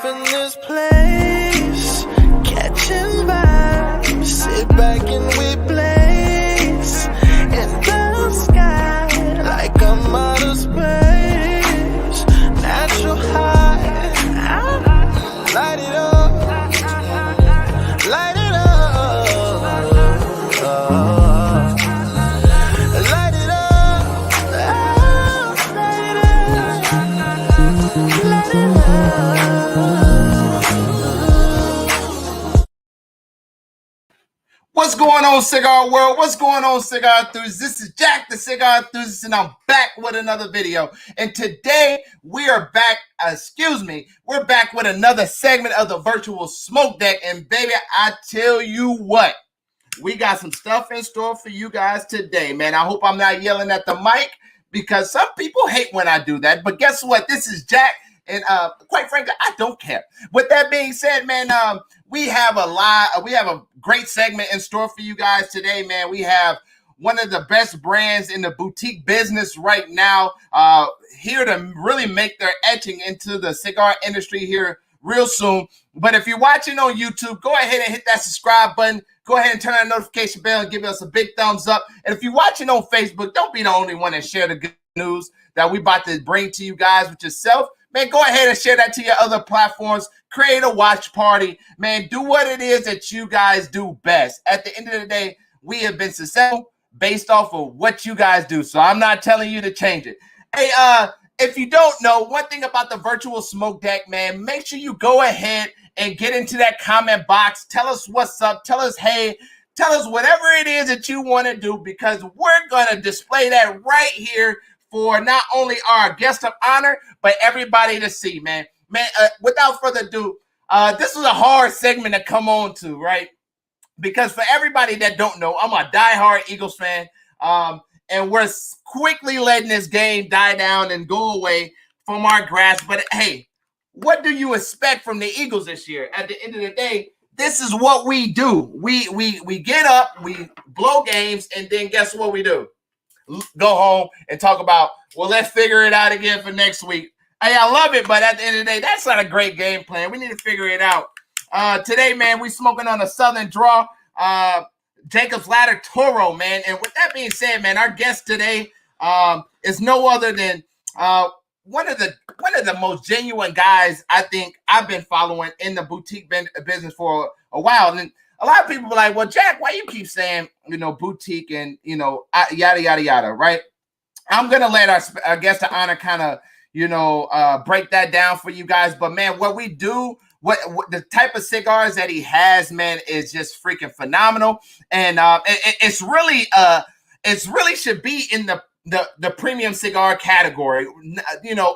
up in this place, catching vibes, sit back and we blaze in the sky like I'm out of space. Natural high, light it up, light it up, light it up, light it up, light it up. What's going on, cigar world? What's going on, cigar enthusiasts? This is Jack, the cigar enthusiast, and I'm back with another video. And today we are back, we're back with another segment of the virtual smoke deck. And baby, I tell you what, we got some stuff in store for you guys today, man. I hope I'm not yelling at the mic because some people hate when I do that. But guess what? This is Jack. And quite frankly, I don't care. With that being said, man, we have a great segment in store for you guys today, man. We have one of the best brands in the boutique business right now, here to really make their etching into the cigar industry here real soon. But if you're watching on YouTube, go ahead and hit that subscribe button. Go ahead and turn on the notification bell and give us a big thumbs up. And if you're watching on Facebook, don't be the only one that share the good news that we about to bring to you guys with yourself. Man, go ahead and share that to your other platforms. Create a watch party. Man, do what it is that you guys do best. At the end of the day, we have been successful based off of what you guys do. So I'm not telling you to change it. Hey, if you don't know, one thing about the virtual smoke deck, man, make sure you go ahead and get into that comment box. Tell us what's up. Tell us, hey, tell us whatever it is that you want to do, because we're going to display that right here for not only our guest of honor, but everybody to see, man. Man, without further ado, this is a hard segment to come on to, right? Because for everybody that don't know, I'm a diehard Eagles fan, and we're quickly letting this game die down and go away from our grasp. But hey, what do you expect from the Eagles this year? At the end of the day, this is what we do. We get up, we blow games, and then guess what we do? Go home and talk about, well, let's figure it out again for next week. Hey, I love it, but at the end of the day, that's not a great game plan. We need to figure it out. Today, man, we smoking on a Southern Draw, Jacob's Ladder Toro, man. And with that being said, man, our guest today is no other than one of the most genuine guys I think I've been following in the boutique business for a while. And a lot of people be like, well, Jack, why you keep saying, boutique and, yada, yada, yada, right? I'm going to let our guest of honor kind of, break that down for you guys. But, man, what we do, what the type of cigars that he has, man, is just freaking phenomenal. And it's really should be in the premium cigar category,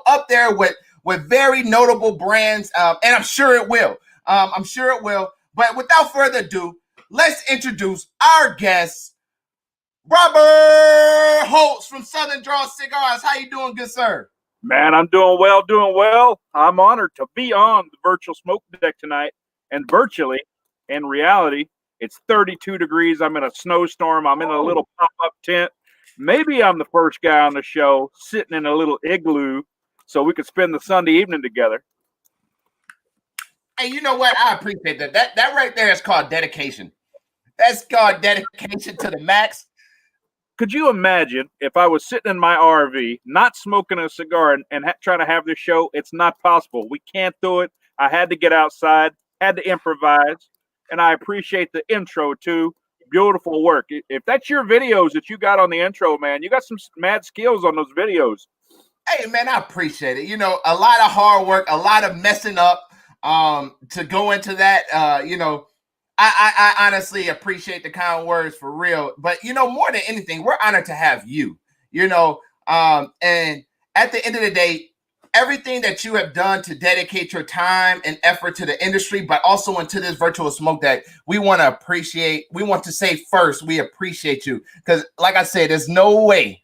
up there with very notable brands. And I'm sure it will. But without further ado, let's introduce our guest, Robert Holt from Southern Draw Cigars. How you doing, good sir? Man, I'm doing well. I'm honored to be on the virtual smoke deck tonight. And virtually, in reality, it's 32 degrees. I'm in a snowstorm. I'm in a little pop-up tent. Maybe I'm the first guy on the show sitting in a little igloo so we could spend the Sunday evening together. Hey, you know what? I appreciate that. That right there is called dedication. That's called dedication to the max. Could you imagine if I was sitting in my RV, not smoking a cigar and trying to have this show? It's not possible. We can't do it. I had to get outside, had to improvise, and I appreciate the intro too. Beautiful work. If that's your videos that you got on the intro, man, you got some mad skills on those videos. Hey, man, I appreciate it. A lot of hard work, a lot of messing up. To go into that, I honestly appreciate the kind words for real. But, more than anything, we're honored to have you, and at the end of the day, everything that you have done to dedicate your time and effort to the industry, but also into this virtual smoke deck, we want to say first, we appreciate you. Because like I said, there's no way.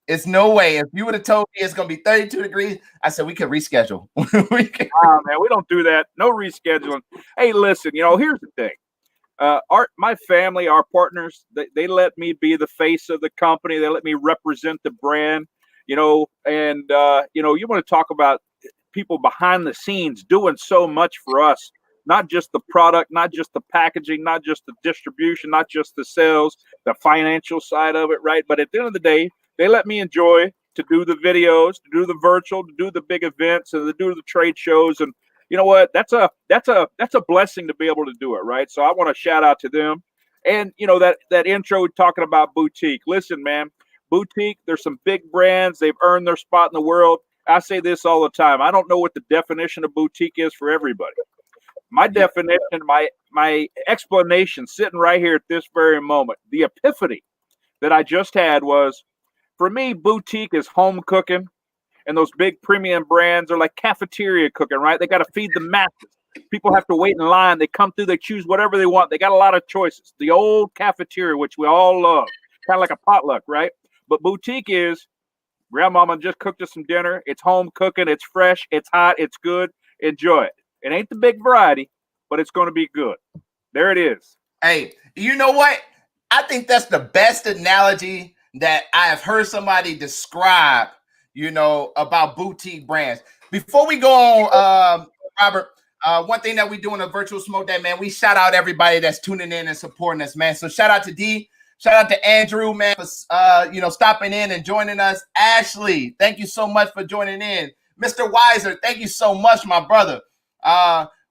It's no way. If you would have told me it's going to be 32 degrees, I said we could reschedule. Man, we don't do that. No rescheduling. Hey, listen, here's the thing. My family, our partners, they let me be the face of the company. They let me represent the brand, and you want to talk about people behind the scenes doing so much for us. Not just the product, not just the packaging, not just the distribution, not just the sales, the financial side of it, right? But at the end of the day, they let me enjoy to do the videos, to do the virtual, to do the big events, and to do the trade shows. And you know what? That's a blessing to be able to do it, right? So I want to shout out to them. And you know that intro talking about boutique. Listen, man, boutique. There's some big brands. They've earned their spot in the world. I say this all the time. I don't know what the definition of boutique is for everybody. My definition, my explanation, sitting right here at this very moment, the epiphany that I just had was, for me, boutique is home cooking, and those big premium brands are like cafeteria cooking, right? They got to feed the masses. People have to wait in line. They come through, they choose whatever they want. They got a lot of choices. The old cafeteria, which we all love, kind of like a potluck, right? But boutique is, grandmama just cooked us some dinner. It's home cooking. It's fresh. It's hot. It's good. Enjoy it. It ain't the big variety, but it's going to be good. There it is. Hey, you know what? I think that's the best analogy that I have heard somebody describe, you know, about boutique brands. Before we go on, Robert, one thing that we do in a virtual smoke day, man, we shout out everybody that's tuning in and supporting us, man. So shout out to D, shout out to Andrew, man, for you know, stopping in and joining us. Ashley, thank you so much for joining in. Mr. Weiser, thank you so much, my brother.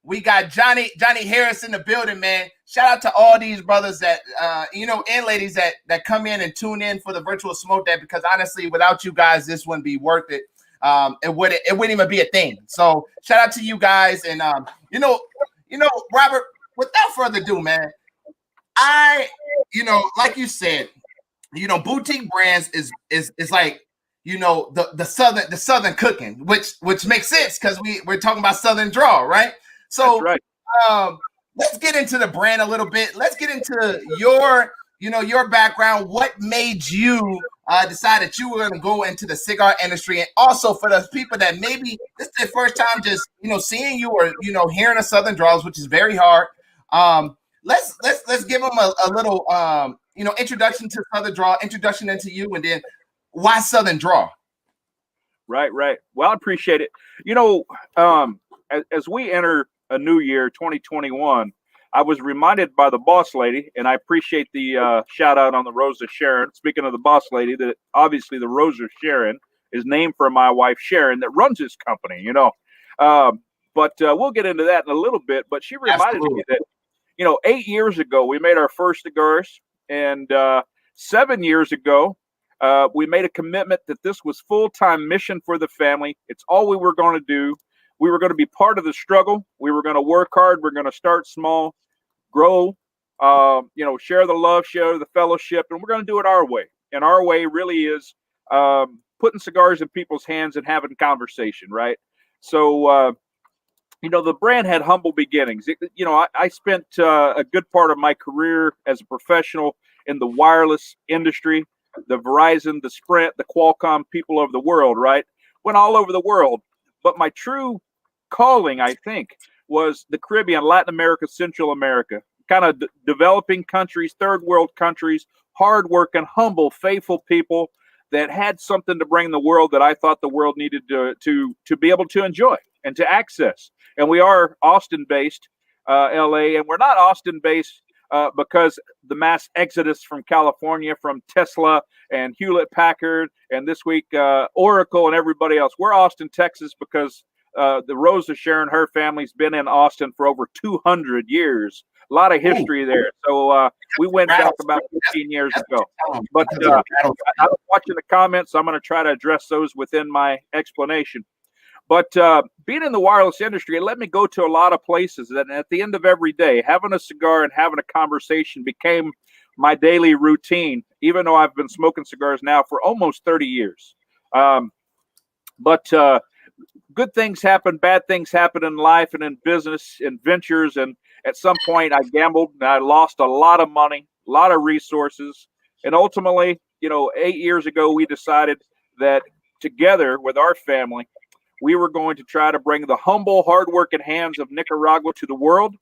We got Johnny Harris in the building, man. Shout out to all these brothers that you know, and ladies that come in and tune in for the virtual smoke day, because honestly, without you guys, this wouldn't be worth it. It wouldn't even be a thing. So shout out to you guys. And you know, Robert, without further ado, man, you know, like you said, you know, boutique brands is like, you know, the southern cooking, which makes sense because we're talking about Southern Draw, right? So That's right. Let's get into the brand a little bit. Let's get into your background. What made you decide that you were going to go into the cigar industry? And also for those people that maybe this is their first time just, you know, seeing you or, you know, hearing a Southern Draws, which is very hard. Let's give them a little, you know, introduction to Southern Draw, introduction into you, and then why Southern Draw? Right. Well, I appreciate it. You know, as we enter a new year, 2021, I was reminded by the boss lady, and I appreciate the shout out on the Rose of Sharon. Speaking of the boss lady, that obviously the Rose of Sharon is named for my wife Sharon that runs this company, you know. But we'll get into that in a little bit. But she reminded me that, you know, 8 years ago we made our first cigars, and 7 years ago we made a commitment that this was full-time mission for the family. It's all we were going to do. We were going to be part of the struggle. We were going to work hard. We're going to start small, grow, you know, share the love, share the fellowship, and we're going to do it our way. And our way really is putting cigars in people's hands and having conversation, right? So, you know, the brand had humble beginnings. You know, I spent a good part of my career as a professional in the wireless industry, the Verizon, the Sprint, the Qualcomm people of the world, right? Went all over the world. But my true calling, I think, was the Caribbean, Latin America, Central America, kind of developing countries, third world countries, hardworking, humble, faithful people that had something to bring the world that I thought the world needed to be able to enjoy and to access. And we are Austin-based, LA, and we're not Austin-based because the mass exodus from California, from Tesla and Hewlett-Packard, and this week Oracle and everybody else. We're Austin, Texas, because the Rose of Sharon, her family's been in Austin for over 200 years. A lot of history there. So we went back about 15 years ago. But I was watching the comments, so I'm going to try to address those within my explanation. But being in the wireless industry, it let me go to a lot of places. And at the end of every day, having a cigar and having a conversation became my daily routine, even though I've been smoking cigars now for almost 30 years. But good things happen, bad things happen in life and in business and ventures. And at some point, I gambled and I lost a lot of money, a lot of resources. And ultimately, you know, 8 years ago, we decided that together with our family, we were going to try to bring the humble, hardworking hands of Nicaragua to the world,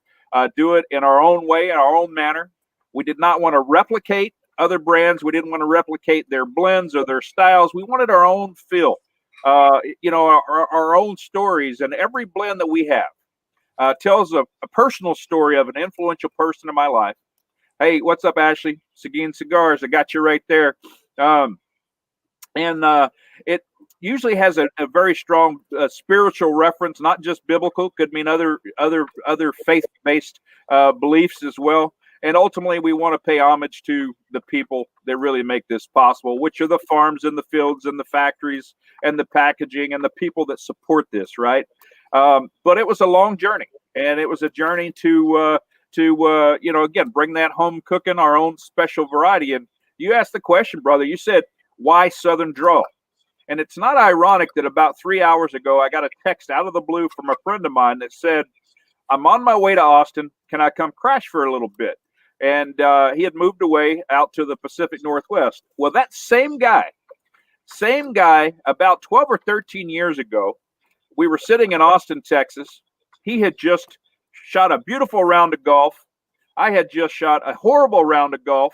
do it in our own way, in our own manner. We did not want to replicate other brands. We didn't want to replicate their blends or their styles. We wanted our own feel. our own stories, and every blend that we have tells a personal story of an influential person in my life. Hey, what's up, Ashley? Seguin Cigars, I got you right there. And it usually has a very strong spiritual reference, not just biblical. Could mean other faith-based beliefs as well. And ultimately, we want to pay homage to the people that really make this possible, which are the farms and the fields and the factories and the packaging and the people that support this, right? But it was a long journey, and it was a journey to again, bring that home cooking, our own special variety. And you asked the question, brother. You said, why Southern Draw? And it's not ironic that about 3 hours ago, I got a text out of the blue from a friend of mine that said, I'm on my way to Austin. Can I come crash for a little bit? And he had moved away out to the Pacific Northwest. Well, that same guy, about 12 or 13 years ago, we were sitting in Austin, Texas. He had just shot a beautiful round of golf. I had just shot a horrible round of golf,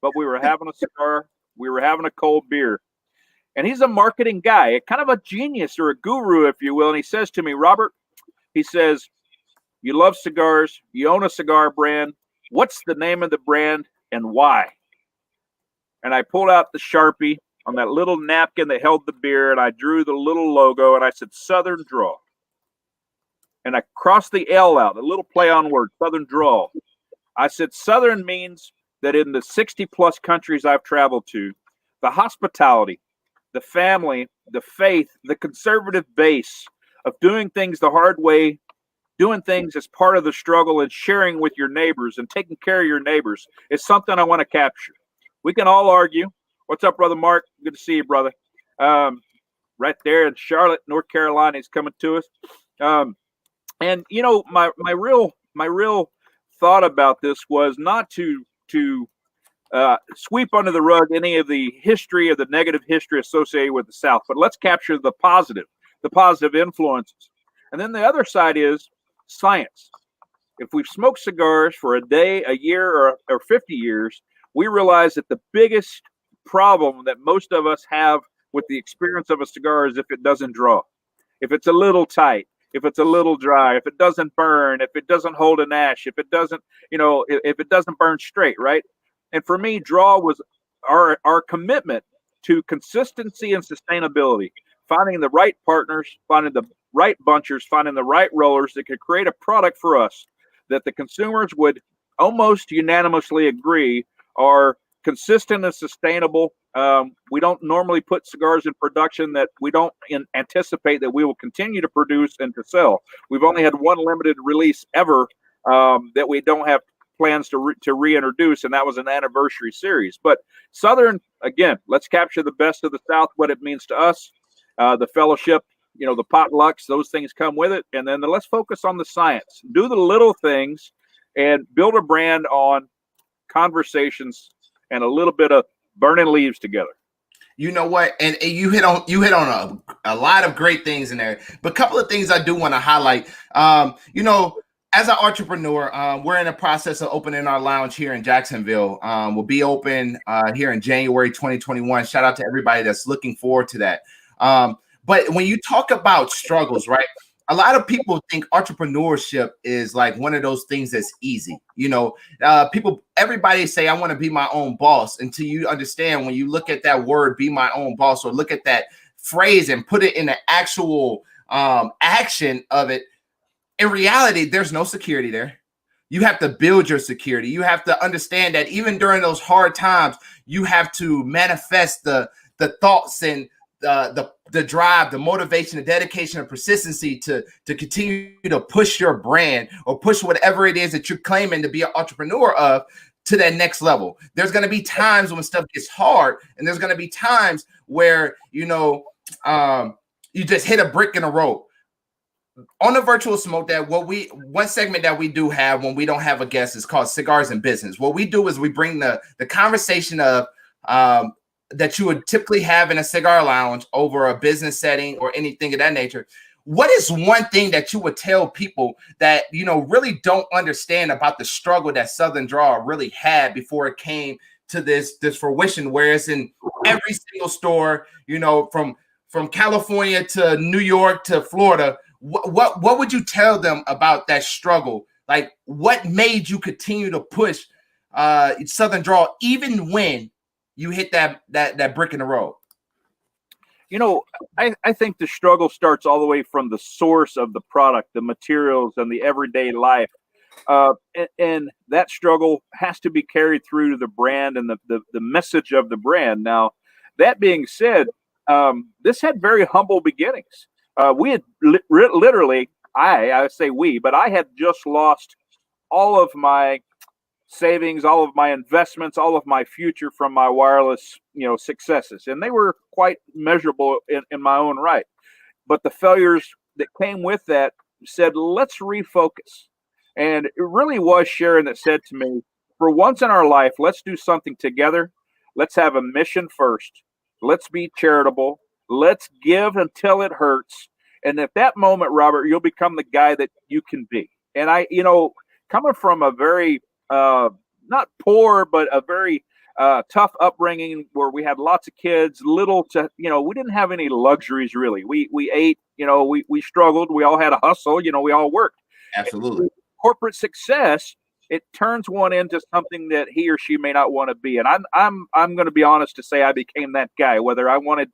but we were having a cigar. We were having a cold beer. And he's a marketing guy, kind of a genius or a guru, if you will. And he says to me, Robert, he says, you love cigars. You own a cigar brand. What's the name of the brand and why? And I pulled out the Sharpie on that little napkin that held the beer, and I drew the little logo, and I said, Southern Draw. And I crossed the L out, a little play on word, Southern Draw. I said, Southern means that in the 60-plus countries I've traveled to, the hospitality, the family, the faith, the conservative base of doing things the hard way, doing things as part of the struggle and sharing with your neighbors and taking care of your neighbors is something I want to capture. We can all argue. What's up, Brother Mark? Good to see you, brother. Right there in Charlotte, North Carolina, he's coming to us. And you know, my real thought about this was not to sweep under the rug any of the history or the negative history associated with the South, but let's capture the positive influences. And then the other side is science. If we've smoked cigars for a day, a year, or 50 years, we realize that the biggest problem that most of us have with the experience of a cigar is if it doesn't draw, if it's a little tight, if it's a little dry, if it doesn't burn, if it doesn't hold an ash, if it doesn't, if it doesn't burn straight, right? And for me, draw was our commitment to consistency and sustainability, finding the right partners, finding the right bunchers, finding the right rollers that could create a product for us that the consumers would almost unanimously agree are consistent and sustainable. We don't normally put cigars in production that we don't anticipate that we will continue to produce and to sell. We've only had one limited release ever that we don't have plans to reintroduce, and that was an anniversary series. But Southern, again, let's capture the best of the South, what it means to us, the fellowship, the potlucks, those things come with it. And then let's focus on the science, do the little things, and build a brand on conversations and a little bit of burning leaves together. You know what? And you hit on a lot of great things in there. But a couple of things I do want to highlight. As an entrepreneur, we're in the process of opening our lounge here in Jacksonville. We'll be open here in January 2021. Shout out to everybody that's looking forward to that. But when you talk about struggles, right? A lot of people think entrepreneurship is like one of those things that's easy. Everybody say, I want to be my own boss, until you understand when you look at that word, be my own boss, or look at that phrase and put it in the actual action of it. In reality, there's no security there. You have to build your security. You have to understand that even during those hard times, you have to manifest the thoughts and the drive, the motivation, the dedication, and persistency to continue to push your brand or push whatever it is that you're claiming to be an entrepreneur of to that next level. There's going to be times when stuff gets hard, and there's going to be times where you just hit a brick in a road. On the virtual smoke, one segment that we do have when we don't have a guest is called Cigars and Business. What we do is we bring the conversation of that you would typically have in a cigar lounge over a business setting or anything of that nature. What is one thing that you would tell people that really don't understand about the struggle that Southern Draw really had before it came to this fruition, where it's in every single store, from from California to New York to Florida, what would you tell them about that struggle? Like, what made you continue to push Southern Draw even when you hit that brick in the road? You know, I think the struggle starts all the way from the source of the product, the materials, and the everyday life. And that struggle has to be carried through to the brand and the message of the brand. Now, that being said, this had very humble beginnings. We had literally, I say we, but I had just lost all of my savings, all of my investments, all of my future from my wireless, successes. And they were quite measurable in my own right. But the failures that came with that said, let's refocus. And it really was Sharon that said to me, for once in our life, let's do something together. Let's have a mission first. Let's be charitable. Let's give until it hurts. And at that moment, Robert, you'll become the guy that you can be. And coming from a very, not poor, but a very tough upbringing where we had lots of kids, little to, we didn't have any luxuries really. We ate, we struggled. We all had a hustle, we all worked. Absolutely. Corporate success, it turns one into something that he or she may not want to be. And I'm going to be honest to say I became that guy, whether I wanted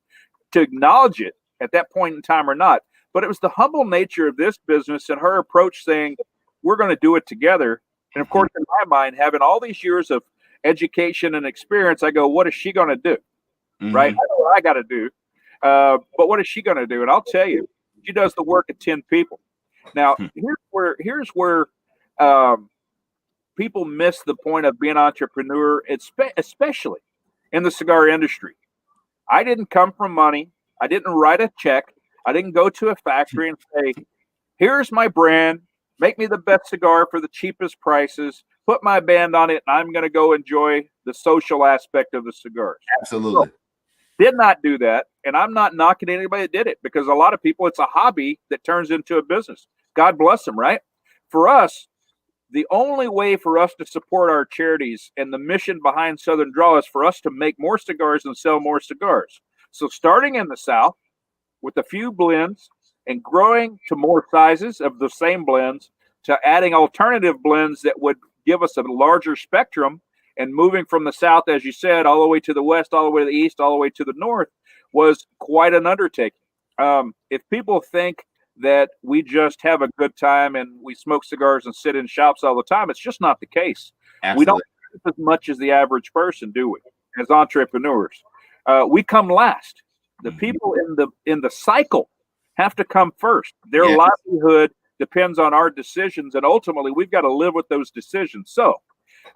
to acknowledge it at that point in time or not. But it was the humble nature of this business and her approach saying, we're going to do it together. And of course, in my mind, having all these years of education and experience, I go, what is she going to do? Right? I know what I got to do. But what is she going to do? And I'll tell you, she does the work of 10 people. Now, here's where people miss the point of being an entrepreneur, especially in the cigar industry. I didn't come from money. I didn't write a check. I didn't go to a factory and say, here's my brand. Make me the best cigar for the cheapest prices. Put my band on it, and I'm going to go enjoy the social aspect of the cigars. Absolutely. So, did not do that, and I'm not knocking anybody that did it because a lot of people, it's a hobby that turns into a business. God bless them, right? For us, the only way for us to support our charities and the mission behind Southern Draw is for us to make more cigars and sell more cigars. So starting in the South with a few blends and growing to more sizes of the same blends to adding alternative blends that would give us a larger spectrum and moving from the South, as you said, all the way to the West, all the way to the East, all the way to the North was quite an undertaking. If people think that we just have a good time and we smoke cigars and sit in shops all the time, it's just not the case. Absolutely. We don't do as much as the average person, do we, as entrepreneurs? We come last. The people in the cycle have to come first. Their livelihood depends on our decisions, and ultimately we've got to live with those decisions. So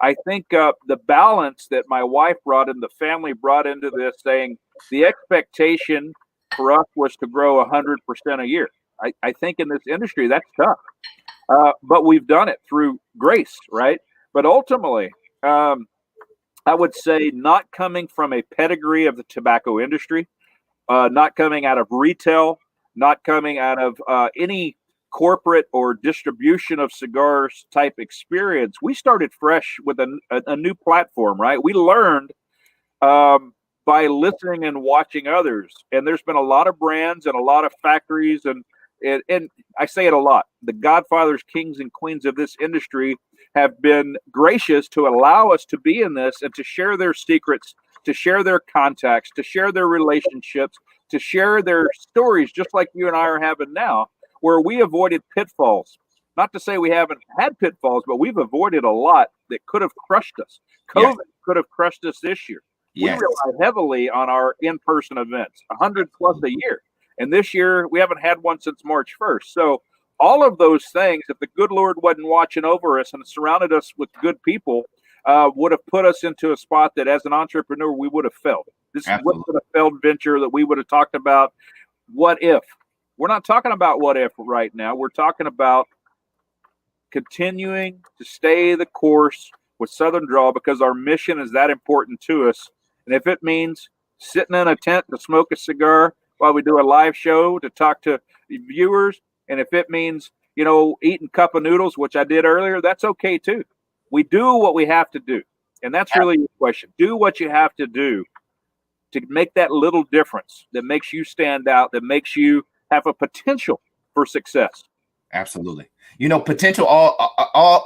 I think the balance that my wife brought and the family brought into this, saying the expectation for us was to grow 100% a year. I think in this industry that's tough, but we've done it through grace, right? But ultimately, I would say not coming from a pedigree of the tobacco industry, not coming out of retail, not coming out of any corporate or distribution of cigars type experience. We started fresh with a new platform, right? We learned by listening and watching others. And there's been a lot of brands and a lot of factories, and I say it a lot. The godfathers, kings, and queens of this industry have been gracious to allow us to be in this and to share their secrets, to share their contacts, to share their relationships, to share their stories, just like you and I are having now, where we avoided pitfalls. Not to say we haven't had pitfalls, but we've avoided a lot that could have crushed us. COVID could have crushed us this year. We rely heavily on our in-person events, 100 plus a year. And this year, we haven't had one since March 1st. So all of those things, if the good Lord wasn't watching over us and surrounded us with good people, would have put us into a spot that as an entrepreneur, we would have failed. This is what a failed venture that we would have talked about. What if? We're not talking about what if right now. We're talking about continuing to stay the course with Southern Draw because our mission is that important to us. And if it means sitting in a tent to smoke a cigar while we do a live show to talk to viewers, and if it means, eating a cup of noodles, which I did earlier, that's okay too. We do what we have to do. And that's really your question. Do what you have to do to make that little difference that makes you stand out, that makes you have a potential for success. Absolutely. You know, potential all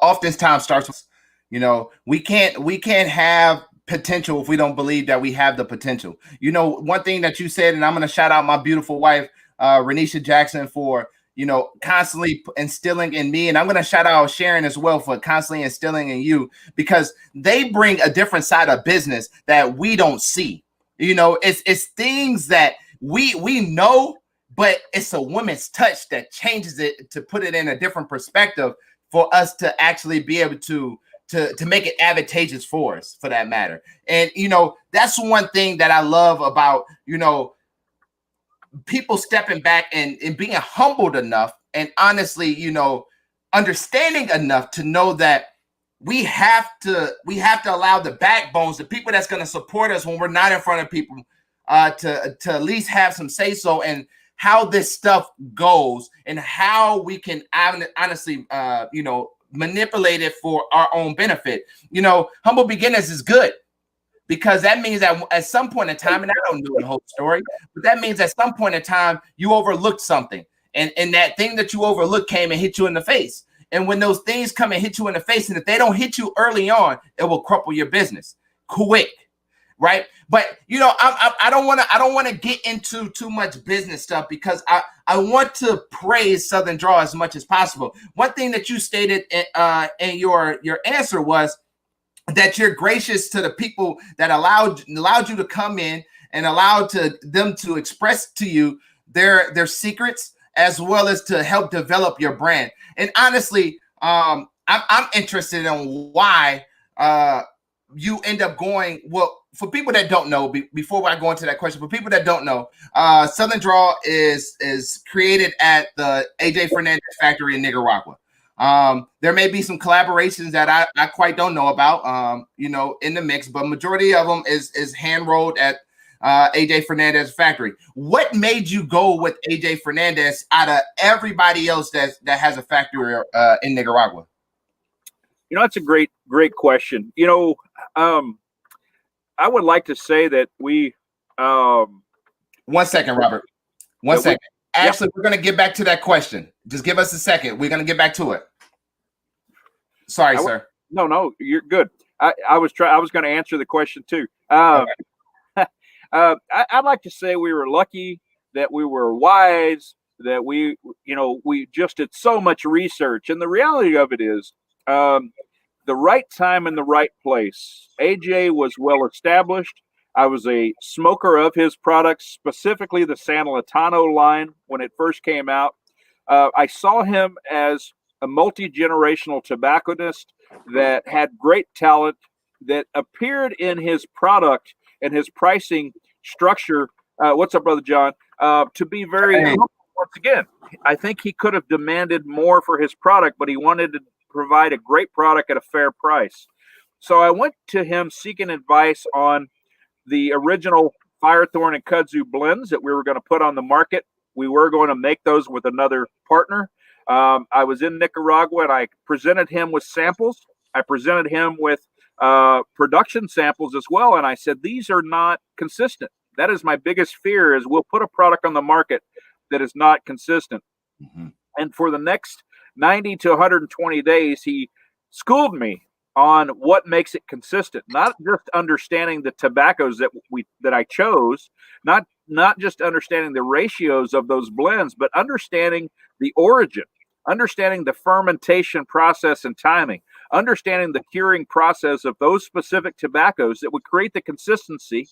oftentimes starts with, you know, we can't have potential if we don't believe that we have the potential. You know, one thing that you said, and I'm going to shout out my beautiful wife, Renisha Jackson, for, you know, constantly instilling in me. And I'm going to shout out Sharon as well for constantly instilling in you, because they bring a different side of business that we don't see. You know, it's things that we know, but it's a woman's touch that changes it to put it in a different perspective for us to actually be able to make it advantageous for us, for that matter. And, you know, that's one thing that I love about, you know, people stepping back and being humbled enough and honestly, you know, understanding enough to know that we have to allow the backbones, the people that's going to support us when we're not in front of people, to at least have some say so and how this stuff goes and how we can honestly, you know, manipulate it for our own benefit. You know, humble beginnings is good, because that means that at some point in time, and I don't know the whole story, but that means at some point in time you overlooked something, and that thing that you overlooked came and hit you in the face. And when those things come and hit you in the face, and if they don't hit you early on, it will cripple your business quick, right? But you know, I don't want to get into too much business stuff, because I want to praise Southern Draw as much as possible. One thing that you stated in your answer was that you're gracious to the people that allowed you to come in and allowed them to express to you their secrets, as well as to help develop your brand. And honestly, I'm interested in why you end up going. Well, for people that don't know, before I go into that question, for people that don't know, Southern Draw is created at the AJ Fernandez factory in Nicaragua. There may be some collaborations that I quite don't know about, you know, in the mix, but majority of them is hand rolled at AJ Fernandez factory. What made you go with AJ Fernandez out of everybody else that has a factory in Nicaragua? You know, that's a great question. You know, I would like to say that we. 1 second, Robert. 1 second. Actually, we're going to get back to that question. Just give us a second. We're going to get back to it. Sorry, sir. No, you're good. I was going to answer the question too. I'd like to say we were lucky, that we were wise, that we just did so much research. And the reality of it is, the right time and the right place. AJ was well established. I was a smoker of his products, specifically the San Latano line when it first came out. I saw him as a multi-generational tobacconist that had great talent, that appeared in his product and his pricing structure. What's up, Brother John? To be very humble. Once again, I think he could have demanded more for his product, but he wanted to provide a great product at a fair price. So I went to him seeking advice on the original Firethorn and Kudzu blends that we were going to put on the market. We were going to make those with another partner. I was in Nicaragua and I presented him with samples. I presented him with production samples as well. And I said, these are not consistent. That is my biggest fear, is we'll put a product on the market that is not consistent. Mm-hmm. And for the next 90 to 120 days, he schooled me on what makes it consistent, not just understanding the tobaccos that I chose, not just understanding the ratios of those blends, but understanding the origin, understanding the fermentation process and timing, understanding the curing process of those specific tobaccos that would create the consistency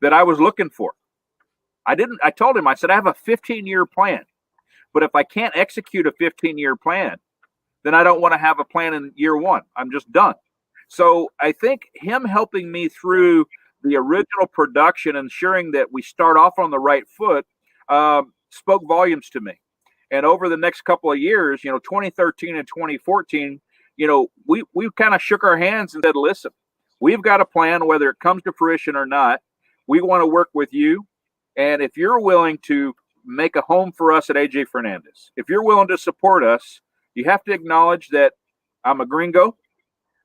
that I was looking for. I told him, I said, I have a 15-year plan, but if I can't execute a 15-year plan, then I don't want to have a plan in year one. I'm just done. So I think him helping me through the original production, ensuring that we start off on the right foot, spoke volumes to me. And over the next couple of years, 2013 and 2014, we kind of shook our hands and said, listen, we've got a plan, whether it comes to fruition or not. We want to work with you. And if you're willing to make a home for us at AJ Fernandez, if you're willing to support us, you have to acknowledge that I'm a gringo,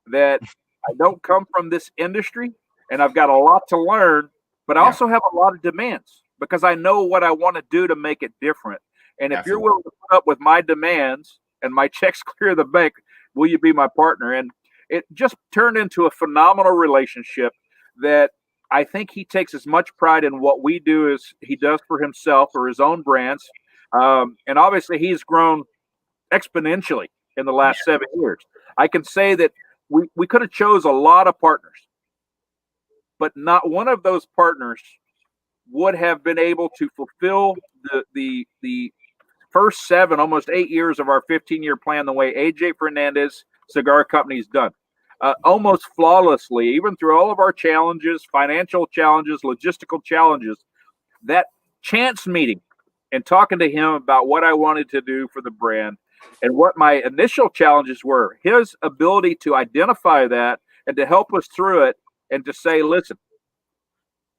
that I don't come from this industry, and I've got a lot to learn, but I also have a lot of demands because I know what I want to do to make it different. And if you're willing to put up with my demands and my checks clear the bank, will you be my partner? And it just turned into a phenomenal relationship that I think he takes as much pride in what we do as he does for himself or his own brands. And obviously he's grown exponentially in the last 7 years. I can say that we could have chose a lot of partners, but not one of those partners would have been able to fulfill the first 7, almost 8 years of our 15-year plan the way AJ Fernandez Cigar Company's done. Almost flawlessly, even through all of our challenges, financial challenges, logistical challenges, that chance meeting and talking to him about what I wanted to do for the brand and what my initial challenges were, his ability to identify that and to help us through it and to say, listen,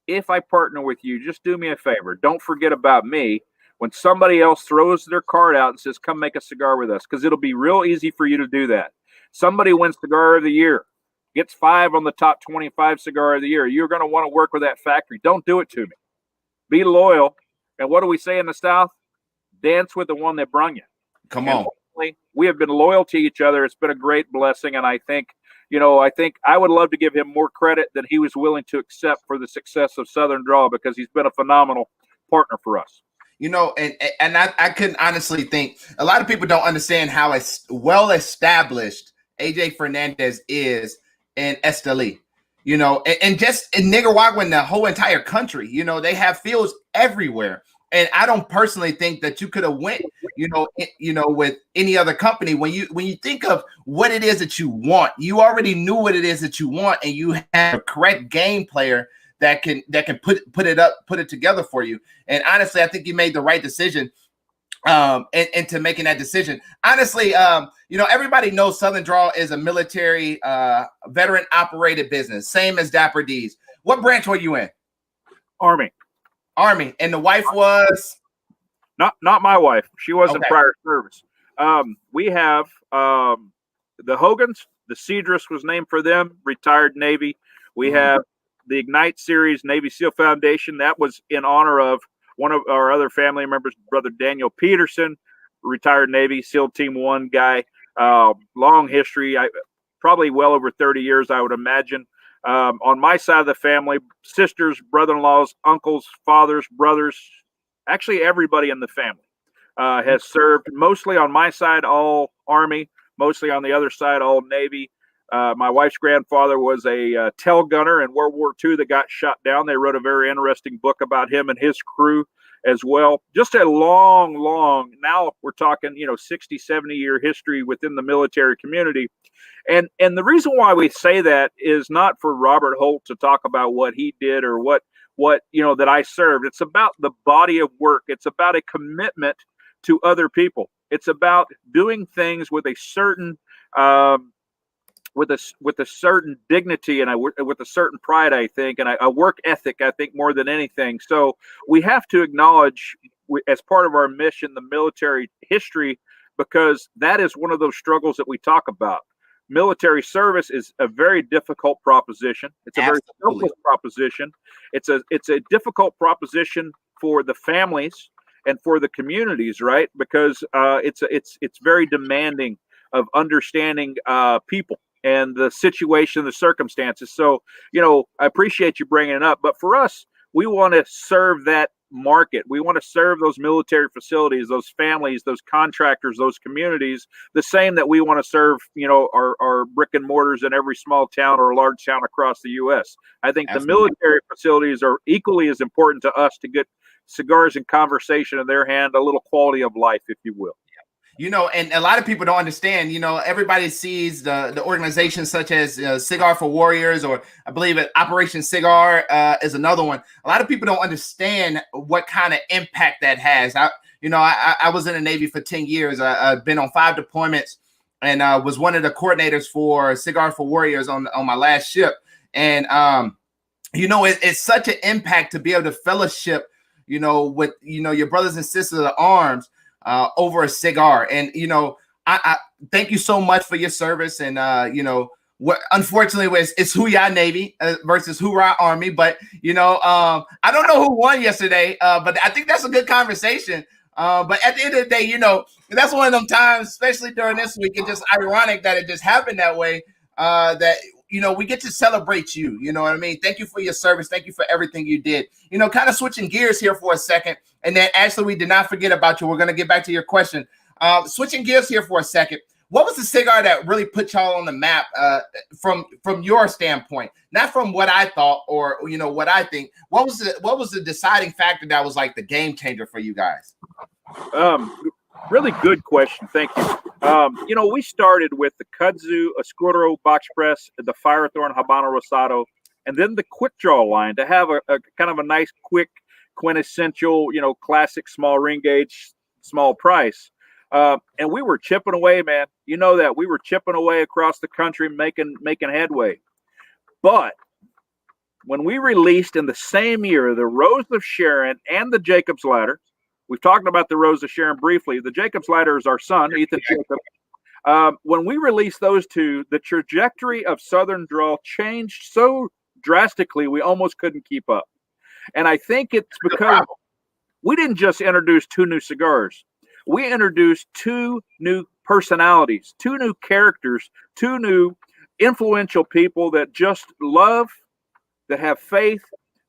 if I partner with you, just do me a favor. Don't forget about me when somebody else throws their card out and says, come make a cigar with us, because it'll be real easy for you to do that. Somebody wins Cigar of the Year, gets 5 on the top 25 Cigar of the Year. You're going to want to work with that factory. Don't do it to me. Be loyal. And what do we say in the South? Dance with the one that brung you. Come on. We have been loyal to each other. It's been a great blessing. And I think I would love to give him more credit than he was willing to accept for the success of Southern Draw, because he's been a phenomenal partner for us. And I couldn't honestly think, a lot of people don't understand how well established AJ Fernandez is in Esteli, and just in Nicaragua and the whole entire country. They have fields everywhere. And I don't personally think that you could have went, with any other company. When you think of what it is that you want, you already knew what it is that you want, and you have a correct game player that can put it together for you. And honestly, I think you made the right decision into making that decision. Honestly, everybody knows Southern Draw is a military veteran operated business, same as Dapper D's. What branch were you in? Army. And the wife was? Not my wife. She was in prior service. We have the Hogans. The Cedrus was named for them, retired Navy. We have the Ignite Series Navy SEAL Foundation. That was in honor of one of our other family members, Brother Daniel Peterson, retired Navy SEAL Team 1 guy. Long history, probably well over 30 years, I would imagine. On my side of the family, sisters, brother-in-laws, uncles, fathers, brothers, actually everybody in the family has served. Mostly on my side, all Army. Mostly on the other side, all Navy. My wife's grandfather was a tail gunner in World War II that got shot down. They wrote a very interesting book about him and his crew as well. Just a long, now we're talking, 60, 70-year history within the military community. And the reason why we say that is not for Robert Holt to talk about what he did or what that I served. It's about the body of work. It's about a commitment to other people. It's about doing things with a certain with a certain dignity and with a certain pride, I think, and a work ethic, I think, more than anything. So we have to acknowledge, as part of our mission, the military history, because that is one of those struggles that we talk about. Military service is a very difficult proposition. It's a very selfless proposition. It's a difficult proposition for the families and for the communities, right? Because it's very demanding of understanding people and the situation, the circumstances. So, I appreciate you bringing it up. But for us, we want to serve that market. We want to serve those military facilities, those families, those contractors, those communities, the same that we want to serve, our brick and mortars in every small town or large town across the U.S. I think the military facilities are equally as important to us to get cigars and conversation in their hand, a little quality of life, if you will. And a lot of people don't understand, everybody sees the organizations such as Cigar for Warriors, or I believe Operation Cigar is another one. A lot of people don't understand what kind of impact that has. I was in the Navy for 10 years. I've been on 5 deployments and was one of the coordinators for Cigar for Warriors on my last ship. And, it's such an impact to be able to fellowship, with, your brothers and sisters of arms over a cigar. And I thank you so much for your service. And what unfortunately it's Hoorah Navy versus Hoorah Army. But I don't know who won yesterday, but I think that's a good conversation. But at the end of the day, that's one of them times, especially during this week. It's just ironic that it just happened that way. That we get to celebrate you. You know what I mean? Thank you for your service. Thank you for everything you did. Kind of switching gears here for a second, and then actually we did not forget about you. We're gonna get back to your question. Switching gears here for a second. What was the cigar that really put y'all on the map from your standpoint? Not from what I thought or what I think. What was the deciding factor that was like the game changer for you guys? Really good question. Thank you. We started with the Kudzu Oscuro box press, the Firethorn Habano Rosado, and then the quick draw line to have a kind of a nice, quick, quintessential, classic small ring gauge, small price. And we were chipping away, man. You know that we were chipping away across the country, making headway. But when we released in the same year the Rose of Sharon and the Jacob's Ladder, we've talked about the Rose of Sharon briefly. The Jacob's Ladder is our son, Ethan Jacob. When we released those two, the trajectory of Southern Draw changed so drastically we almost couldn't keep up. And I think it's because we didn't just introduce two new cigars. We introduced two new personalities, two new characters, two new influential people that just love, that have faith,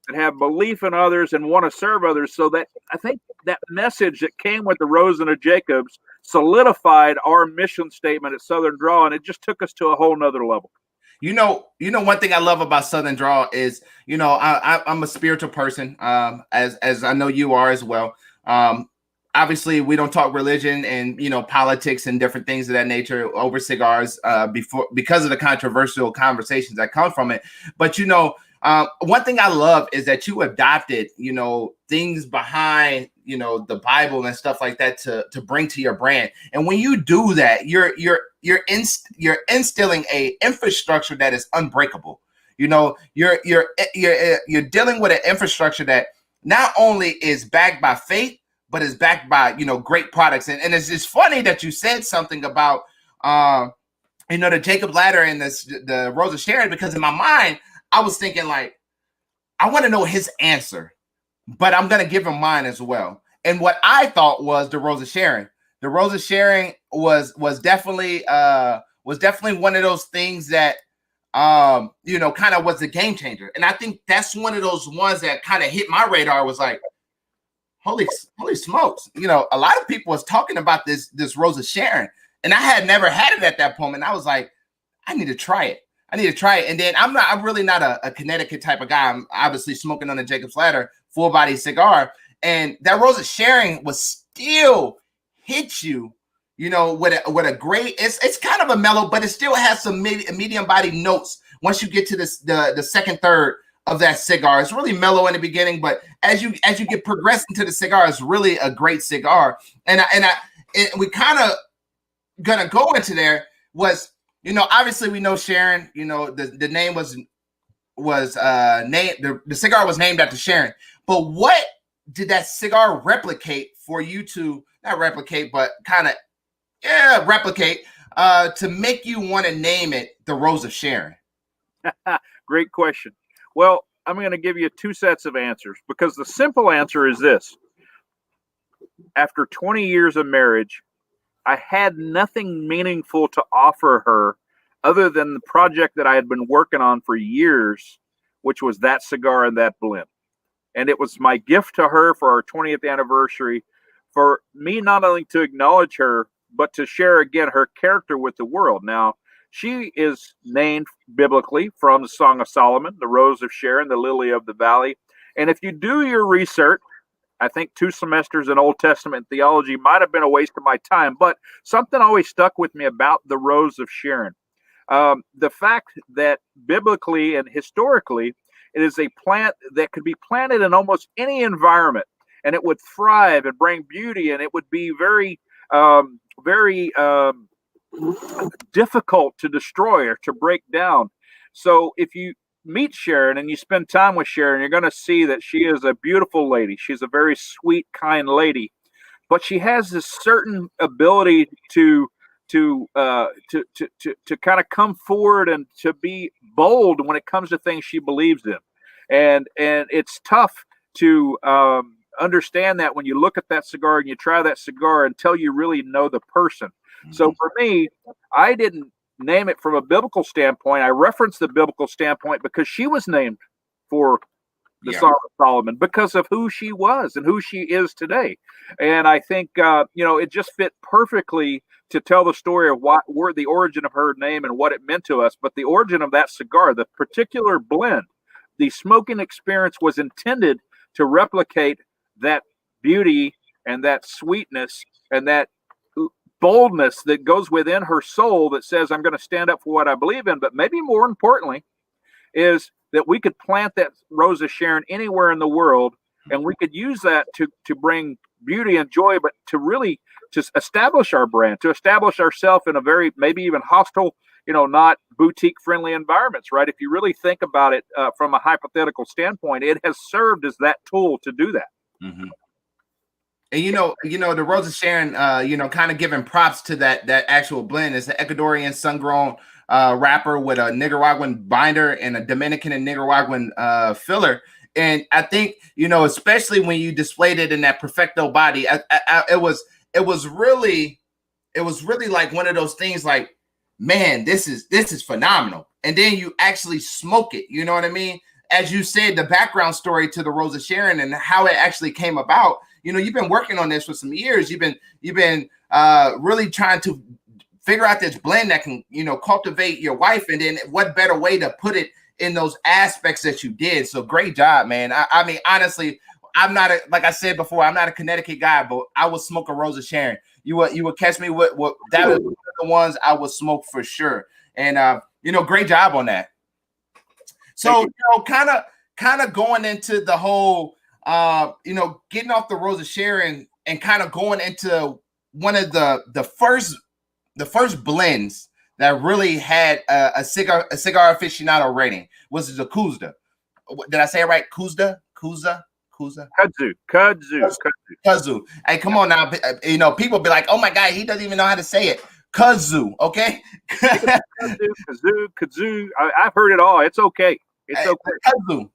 that have belief in others and want to serve others. So that I think that message that came with the Rose and the Jacobs solidified our mission statement at Southern Draw, and it just took us to a whole nother level. One thing I love about Southern Draw is, I'm a spiritual person, as I know you are as well. Obviously, we don't talk religion and politics and different things of that nature over cigars because of the controversial conversations that come from it. But one thing I love is that you adopted things behind the Bible and stuff like that to bring to your brand. And when you do that, you're instilling a infrastructure that is unbreakable. You're dealing with an infrastructure that not only is backed by faith, but is backed by, great products. And it's just funny that you said something about, the Jacob Ladder and the Rose of Sharon, because in my mind, I was thinking like, I want to know his answer, but I'm going to give him mine as well. And what I thought was the Rose of Sharon. The Rose of Sharon was definitely one of those things that, kind of was the game changer. And I think that's one of those ones that kind of hit my radar, was like, holy smokes. A lot of people was talking about this Rose of Sharon, and I had never had it at that moment. I was like, I need to try it. And then I'm really not a Connecticut type of guy. I'm obviously smoking on a Jacob's Ladder full body cigar. And that Rose of Sharon was still hit you, with a great, it's kind of a mellow, but it still has some medium body notes. Once you get to the second third of that cigar, it's really mellow in the beginning, but as you get progressed into the cigar, it's really a great cigar. And we kind of gonna go into there was, obviously we know Sharon, the name was named, the cigar was named after Sharon, but what did that cigar replicate for you to, not replicate, but kind of replicate to make you want to name it the Rose of Sharon? Great question. Well, I'm going to give you two sets of answers, because the simple answer is this. After 20 years of marriage, I had nothing meaningful to offer her other than the project that I had been working on for years, which was that cigar and that blend. And it was my gift to her for our 20th anniversary, for me not only to acknowledge her, but to share again her character with the world. Now, she is named biblically from the Song of Solomon, the Rose of Sharon, the Lily of the Valley. And if you do your research, I think 2 semesters in Old Testament theology might have been a waste of my time, but something always stuck with me about the Rose of Sharon. The fact that biblically and historically, it is a plant that could be planted in almost any environment, and it would thrive and bring beauty, and it would be very difficult to destroy or to break down. So if you meet Sharon and you spend time with Sharon, you're going to see that she is a beautiful lady. She's a very sweet, kind lady, but she has this certain ability to to kind of come forward and to be bold when it comes to things she believes in, and it's tough to understand that when you look at that cigar and you try that cigar until you really know the person. So for me, I didn't name it from a biblical standpoint. I referenced the biblical standpoint because she was named for the Song of Solomon because of who she was and who she is today. And I think, it just fit perfectly to tell the story of where the origin of her name and what it meant to us. But the origin of that cigar, the particular blend, the smoking experience was intended to replicate that beauty and that sweetness and that boldness that goes within her soul that says, I'm going to stand up for what I believe in. But maybe more importantly is that we could plant that Rose of Sharon anywhere in the world, and we could use that to bring beauty and joy, but to really to establish our brand, to establish ourselves in a very maybe even hostile, not boutique friendly environments, right? If you really think about it from a hypothetical standpoint, it has served as that tool to do that. Mm-hmm. And the Rose of Sharon, kind of giving props to that actual blend. It's an Ecuadorian sun-grown wrapper with a Nicaraguan binder and a Dominican and Nicaraguan filler. And I think, especially when you displayed it in that perfecto body, it was really like one of those things like, man, this is phenomenal. And then you actually smoke it. You know what I mean? As you said, the background story to the Rose of Sharon and how it actually came about. You've been working on this for some years. You've been really trying to figure out this blend that can, cultivate your wife. And then what better way to put it in those aspects that you did. So great job, man. I mean, honestly, I'm not like I said before, I'm not a Connecticut guy, but I would smoke a Rose of Sharon. You would catch me with that was one of the ones I would smoke for sure. And great job on that. So kind of going into the whole getting off the Rose of Sharon and kind of going into one of the first blends that really had a cigar aficionado rating was the Kuzda. Did I say it right? Kuzda. Kudzu. Hey, come on now. People be like, oh my God, he doesn't even know how to say it. Kudzu, okay? Kudzu. I've heard it all. It's okay. It's okay. Kudzu.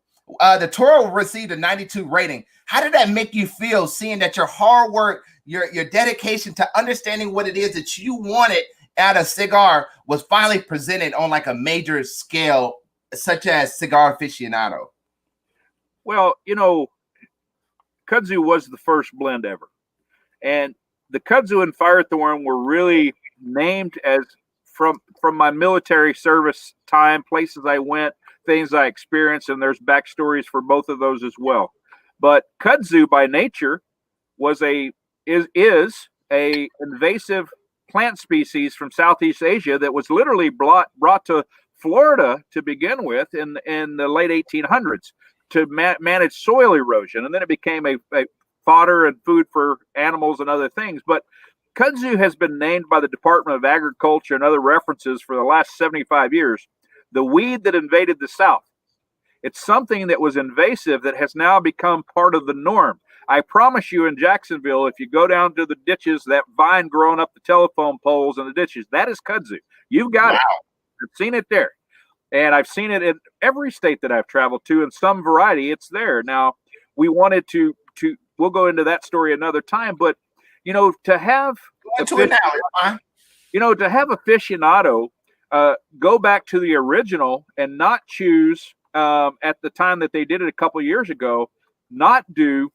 The Toro received a 92 rating. How did that make you feel, seeing that your hard work, your dedication to understanding what it is that you wanted out of cigar was finally presented on like a major scale, such as Cigar Aficionado? Well, Kudzu was the first blend ever. And the Kudzu and Firethorn were really named as from my military service time, places I went, things I experienced, and there's backstories for both of those as well. But Kudzu by nature is a invasive plant species from Southeast Asia that was literally brought to Florida to begin with in the late 1800s to manage soil erosion, and then it became a fodder and food for animals and other things. But Kudzu has been named by the Department of Agriculture and other references for the last 75 years the weed that invaded the South. It's something that was invasive that has now become part of the norm. I promise you, in Jacksonville, if you go down to the ditches, that vine growing up the telephone poles and the ditches, that is Kudzu. You've got it. I've seen it there. And I've seen it in every state that I've traveled to, in some variety, it's there. Now, we wanted to we'll go into that story another time, but, to have aficionado go back to the original and not choose at the time that they did it a couple of years ago, not do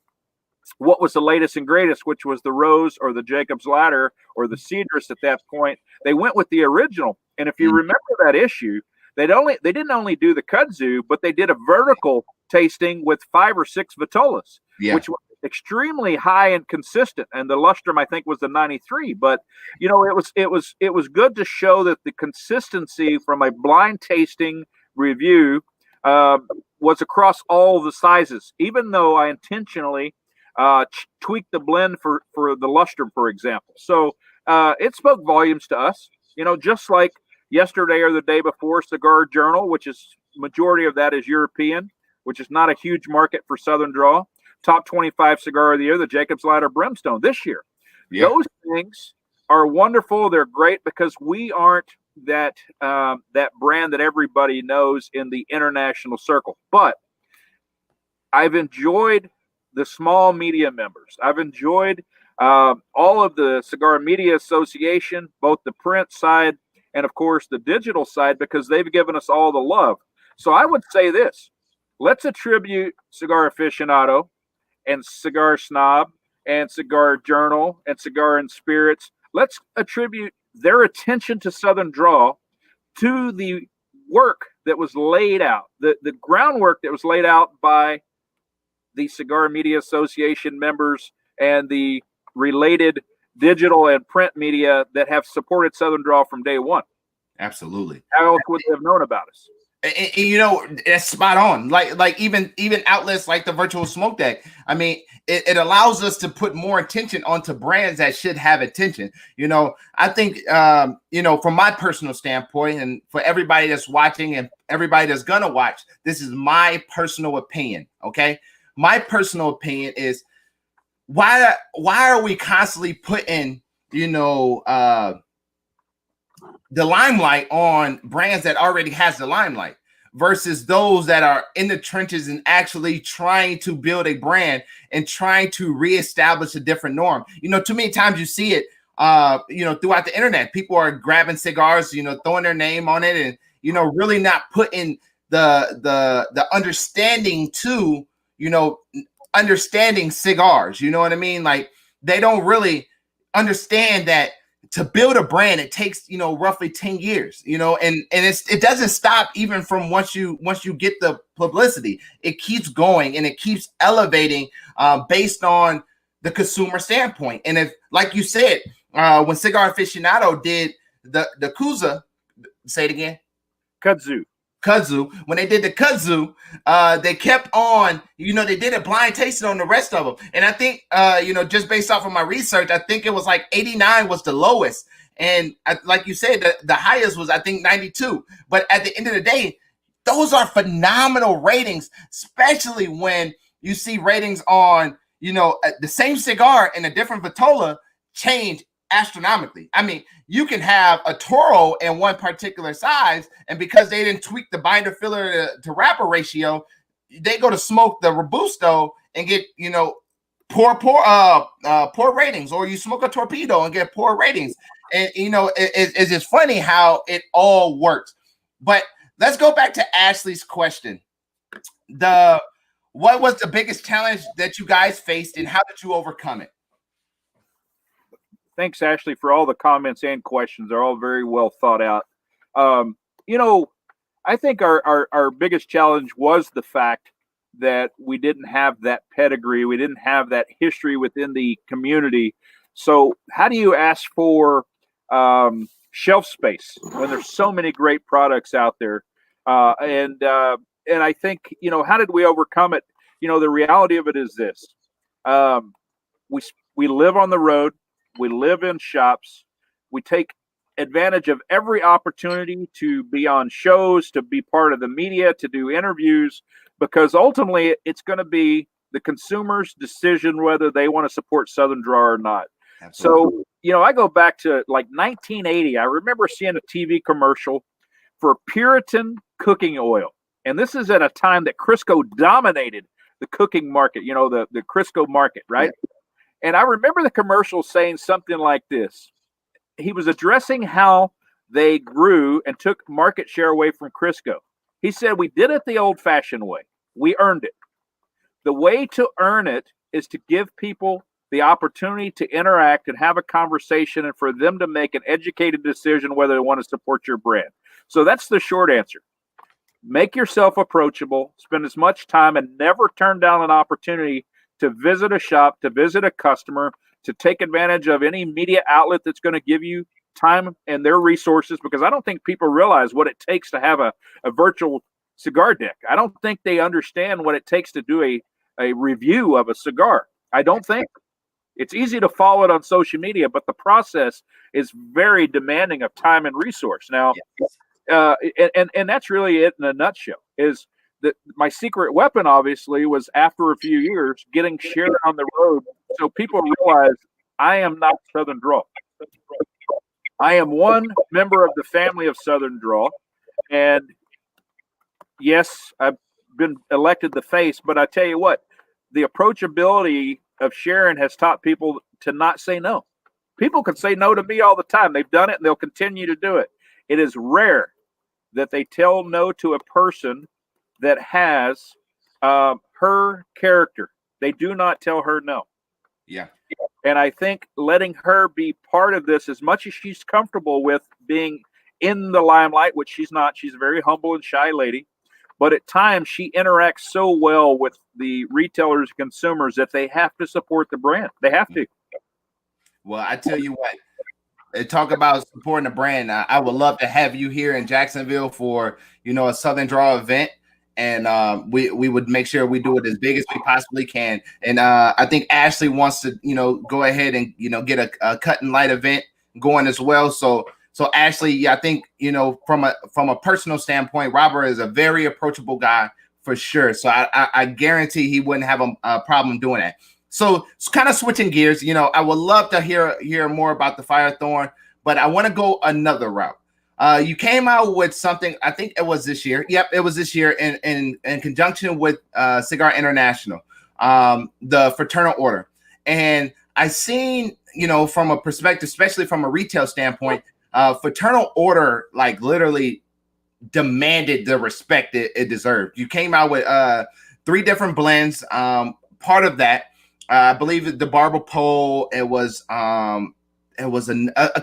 what was the latest and greatest, which was the Rose or the Jacob's Ladder or the Cedrus at that point. They went with the original. And if you remember that issue, they didn't only do the Kudzu, but they did a vertical tasting with 5 or 6 Vitolas, which was extremely high and consistent. And the lustrum, I think, was the 93. But it was good to show that the consistency from a blind tasting review was across all the sizes, even though I intentionally tweaked the blend for the lustrum, for example. So it spoke volumes to us, just like yesterday or the day before, Cigar Journal, which is majority of that is European, which is not a huge market for Southern Draw. Top 25 cigar of the year, the Jacob's Ladder Brimstone this year. Those things are wonderful. They're great because we aren't that that brand that everybody knows in the international circle. But I've enjoyed the small media members. I've enjoyed all of the Cigar Media Association, both the print side and, of course, the digital side, because they've given us all the love. So I would say this: let's attribute Cigar Aficionado and Cigar Snob and Cigar Journal and Cigar and Spirits. Let's attribute their attention to Southern Draw to the work that was laid out, the groundwork that was laid out by the Cigar Media Association members and the related digital and print media that have supported Southern Draw from day one. Absolutely. How else would they have known about us? And, you know, that's spot on. Like even outlets like the Virtual Smoke Deck. I mean, it allows us to put more attention onto brands that should have attention. You know, I think, you know, from my personal standpoint, and for everybody that's watching and everybody that's gonna watch, this is my personal opinion. Okay, my personal opinion is why are we constantly putting, you know, the limelight on brands that already has the limelight versus those that are in the trenches and actually trying to build a brand and trying to reestablish a different norm. You know, too many times you see it, you know, throughout the internet, people are grabbing cigars, you know, throwing their name on it and, you know, really not putting the understanding to, you know, understanding cigars. You know what I mean? Like they don't really understand that to build a brand, it takes, you know, roughly 10 years, you know, and it doesn't stop even from once you get the publicity. It keeps going and it keeps elevating based on the consumer standpoint. And if, like you said, when Cigar Aficionado did the Kuza, say it again. Kudzu, when they did the Kudzu, they kept on, you know, they did a blind tasting on the rest of them. And I think, you know, just based off of my research, I think it was like 89 was the lowest. And like you said, the highest was, I think, 92. But at the end of the day, those are phenomenal ratings, especially when you see ratings on, you know, the same cigar in a different vitola change astronomically. I mean, you can have a Toro in one particular size, and because they didn't tweak the binder filler to wrapper ratio, they go to smoke the Robusto and get, you know, poor ratings, or you smoke a Torpedo and get poor ratings. And you know, it's just funny how it all works. But let's go back to Ashley's question. What was the biggest challenge that you guys faced, and how did you overcome it? Thanks, Ashley, for all the comments and questions. They're all very well thought out. You know, I think our biggest challenge was the fact that we didn't have that pedigree. We didn't have that history within the community. So how do you ask for shelf space when there's so many great products out there? And I think, you know, how did we overcome it? You know, the reality of it is this. We live on the road. We live in shops. We take advantage of every opportunity to be on shows, to be part of the media, to do interviews, because ultimately it's going to be the consumer's decision whether they want to support Southern Draw or not. Absolutely. So, you know, I go back to like 1980. I remember seeing a TV commercial for Puritan cooking oil. And this is at a time that Crisco dominated the cooking market, you know, the Crisco market, right? Yeah. And I remember the commercial saying something like this. He was addressing how they grew and took market share away from Crisco. He said, we did it the old-fashioned way. We earned it. The way to earn it is to give people the opportunity to interact and have a conversation and for them to make an educated decision whether they want to support your brand. So that's the short answer. Make yourself approachable, spend as much time, and never turn down an opportunity to visit a shop, to visit a customer, to take advantage of any media outlet that's going to give you time and their resources, because I don't think people realize what it takes to have a virtual cigar deck. I don't think they understand what it takes to do a review of a cigar. I don't think. It's easy to follow it on social media, but the process is very demanding of time and resource. Now, and that's really it in a nutshell, is that my secret weapon, obviously, was after a few years getting shared on the road so people realize I am not Southern Draw. I am one member of the family of Southern Draw, and yes, I've been elected the face, but I tell you what, the approachability of Sharon has taught people to not say no. People can say no to me all the time. They've done it and they'll continue to do it. It is rare that they tell no to a person that has her character. They do not tell her no. Yeah. And I think letting her be part of this, as much as she's comfortable with being in the limelight, which she's not, she's a very humble and shy lady, but at times she interacts so well with the retailers and consumers that they have to support the brand. They have to. Well, I tell you what, talk about supporting the brand. I would love to have you here in Jacksonville for, a Southern Draw event. And we would make sure we do it as big as we possibly can. And I think Ashley wants to, go ahead and, get a cut and light event going as well. So Ashley, yeah, I think, from a personal standpoint, Robert is a very approachable guy for sure. So I guarantee he wouldn't have a problem doing that. So it's kind of switching gears. I would love to hear more about the Firethorn, but I want to go another route. You came out with something, I think it was this year. Yep, it was this year in conjunction with Cigar International, the Fraternal Order. And I seen, from a perspective, especially from a retail standpoint, Fraternal Order like literally demanded the respect it deserved. You came out with 3 different blends. Part of that, I believe the Barber Pole, it was a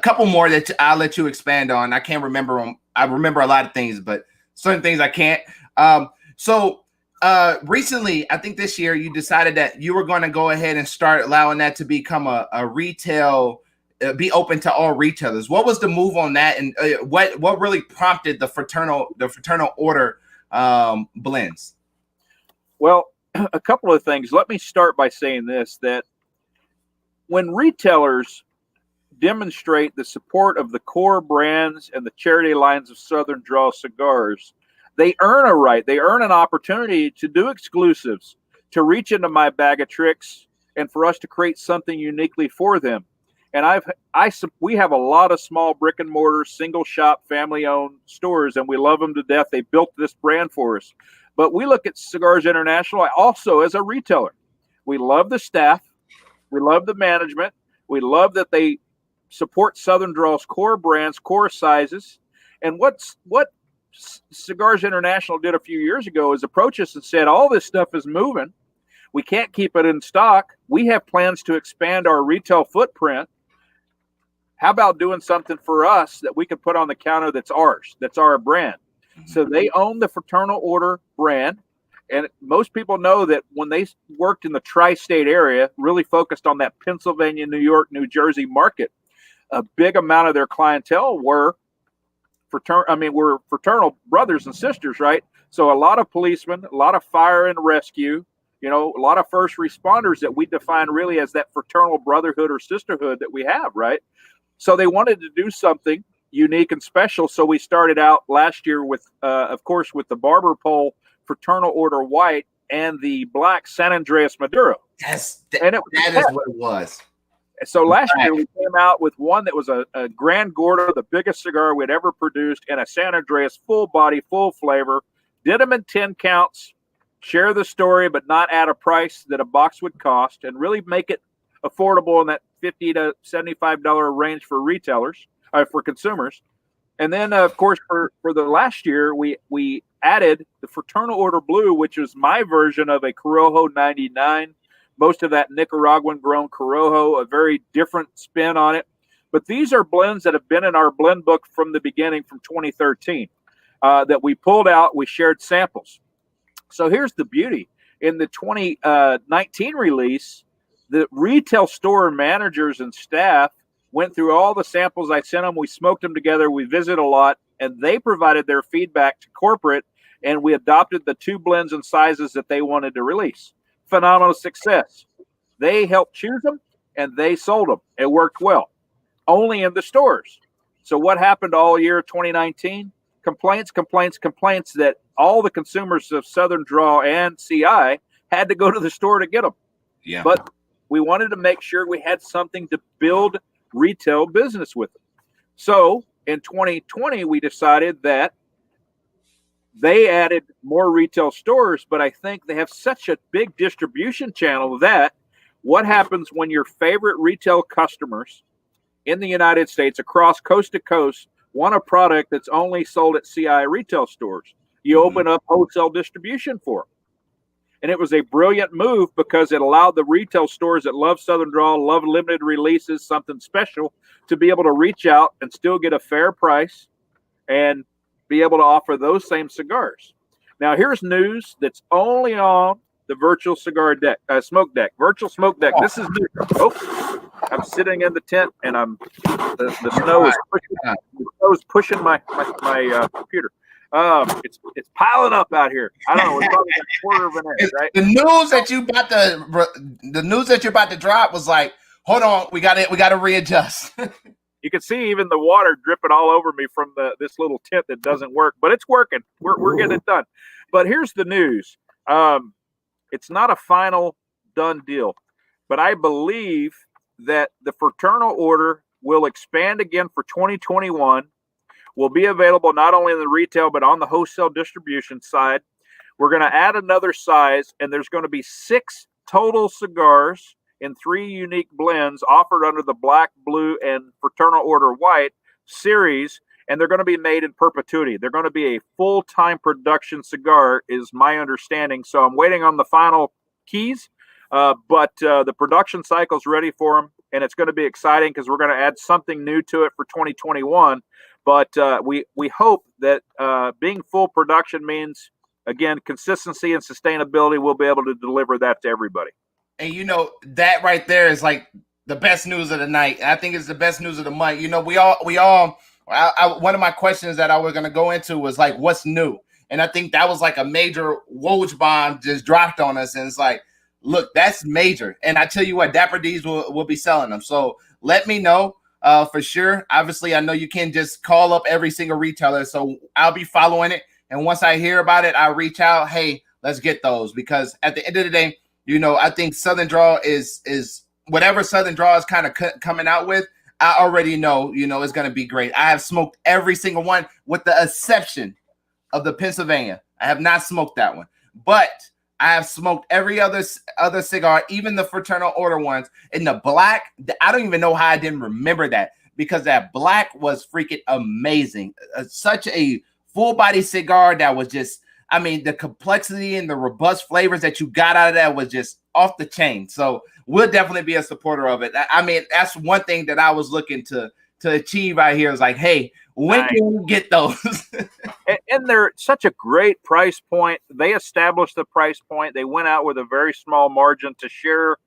couple more that I'll let you expand on. I can't remember them. I remember a lot of things, but certain things I can't. So recently, I think this year, you decided that you were going to go ahead and start allowing that to become a retail, be open to all retailers. What was the move on that, and what really prompted the Fraternal Order blends? Well, a couple of things. Let me start by saying this, that when retailers demonstrate the support of the core brands and the charity lines of Southern Draw cigars, they earn a right. They earn an opportunity to do exclusives, to reach into my bag of tricks, and for us to create something uniquely for them. And we have a lot of small brick and mortar, single shop, family owned stores, and we love them to death. They built this brand for us. But we look at Cigars International also as a retailer. We love the staff. We love the management. We love that they support Southern Draw's core brands, core sizes. And what Cigars International did a few years ago is approach us and said, all this stuff is moving. We can't keep it in stock. We have plans to expand our retail footprint. How about doing something for us that we can put on the counter that's ours, that's our brand? So they own the Fraternal Order brand. And most people know that when they worked in the tri-state area, really focused on that Pennsylvania, New York, New Jersey market, a big amount of their clientele were fraternal brothers and sisters, right? So a lot of policemen, a lot of fire and rescue, a lot of first responders that we define really as that fraternal brotherhood or sisterhood that we have, right? So they wanted to do something unique and special. So we started out last year with, of course, with the Barber Pole Fraternal Order White and the Black San Andreas Maduro. That is what it was. So last year we came out with one that was a Grand Gordo, the biggest cigar we'd ever produced, and a San Andreas full body, full flavor. Did them in 10 counts, share the story, but not at a price that a box would cost, and really make it affordable in that $50 to $75 range for retailers, for consumers. And then, of course, for the last year, we added the Fraternal Order Blue, which was my version of a Corojo 99. Most of that Nicaraguan-grown Corojo, a very different spin on it. But these are blends that have been in our blend book from the beginning, from 2013, that we pulled out. We shared samples. So here's the beauty. In the 2019 release, the retail store managers and staff went through all the samples I sent them. We smoked them together. We visited a lot, and they provided their feedback to corporate, and we adopted the 2 blends and sizes that they wanted to release. Phenomenal success. They helped choose them, and they sold them. It worked well. Only in the stores. So what happened all year 2019? Complaints that all the consumers of Southern Draw and CI had to go to the store to get them. Yeah. But we wanted to make sure we had something to build retail business with them. So in 2020, we decided that they added more retail stores, but I think they have such a big distribution channel that what happens when your favorite retail customers in the United States across coast to coast want a product that's only sold at CI retail stores? You open up wholesale distribution for them. And it was a brilliant move because it allowed the retail stores that love Southern Draw, love limited releases, something special, to be able to reach out and still get a fair price and be able to offer those same cigars. Now, here's news that's only on the virtual cigar deck, smoke deck, virtual smoke deck. This is new. Oh, I'm sitting in the tent and the snow is pushing my computer. It's piling up out here. I don't know. It's probably a quarter of an inch, right? The news that you're about to drop was like, hold on, we got to readjust. You can see even the water dripping all over me from this little tent that doesn't work, but it's working. We're getting it done. But here's the news. It's not a final done deal, but I believe that the fraternal order will expand again for 2021. Will be available not only in the retail, but on the wholesale distribution side. We're going to add another size, and there's going to be 6 total cigars in 3 unique blends offered under the black, blue, and fraternal order white series, and they're going to be made in perpetuity. They're going to be a full-time production cigar, is my understanding. So I'm waiting on the final keys, but the production cycle is ready for them, and it's going to be exciting because we're going to add something new to it for 2021. But we hope that being full production means, again, consistency and sustainability. We'll be able to deliver that to everybody. And that right there is like the best news of the night. I think it's the best news of the month. One of my questions that I was going to go into was like, what's new? And I think that was like a major Woj bomb just dropped on us. And it's like, look, that's major. And I tell you what, Dapper D's will be selling them. So let me know for sure. Obviously, I know you can't just call up every single retailer. So I'll be following it. And once I hear about it, I'll reach out. Hey, let's get those. Because at the end of the day, I think Southern Draw is whatever Southern Draw is kind of coming out with. I already know, it's going to be great. I have smoked every single one with the exception of the Pennsylvania. I have not smoked that one, but I have smoked every other cigar, even the fraternal order ones. In the black, I don't even know how I didn't remember that, because that black was freaking amazing. Such a full body cigar that was just, the complexity and the robust flavors that you got out of that was just off the chain. So we'll definitely be a supporter of it. That's one thing that I was looking to achieve out here is like, hey, when can we get those? and they're such a great price point. They established the price point. They went out with a very small margin to share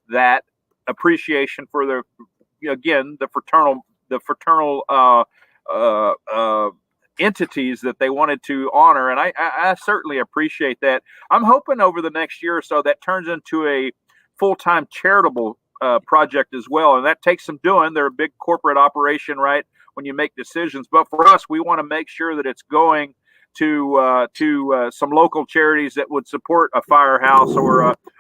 that appreciation for the fraternal entities that they wanted to honor. And I certainly appreciate that. I'm hoping over the next year or so that turns into a full-time charitable project as well. And that takes some doing. They're a big corporate operation, right, when you make decisions. But for us, we want to make sure that it's going to some local charities that would support a firehouse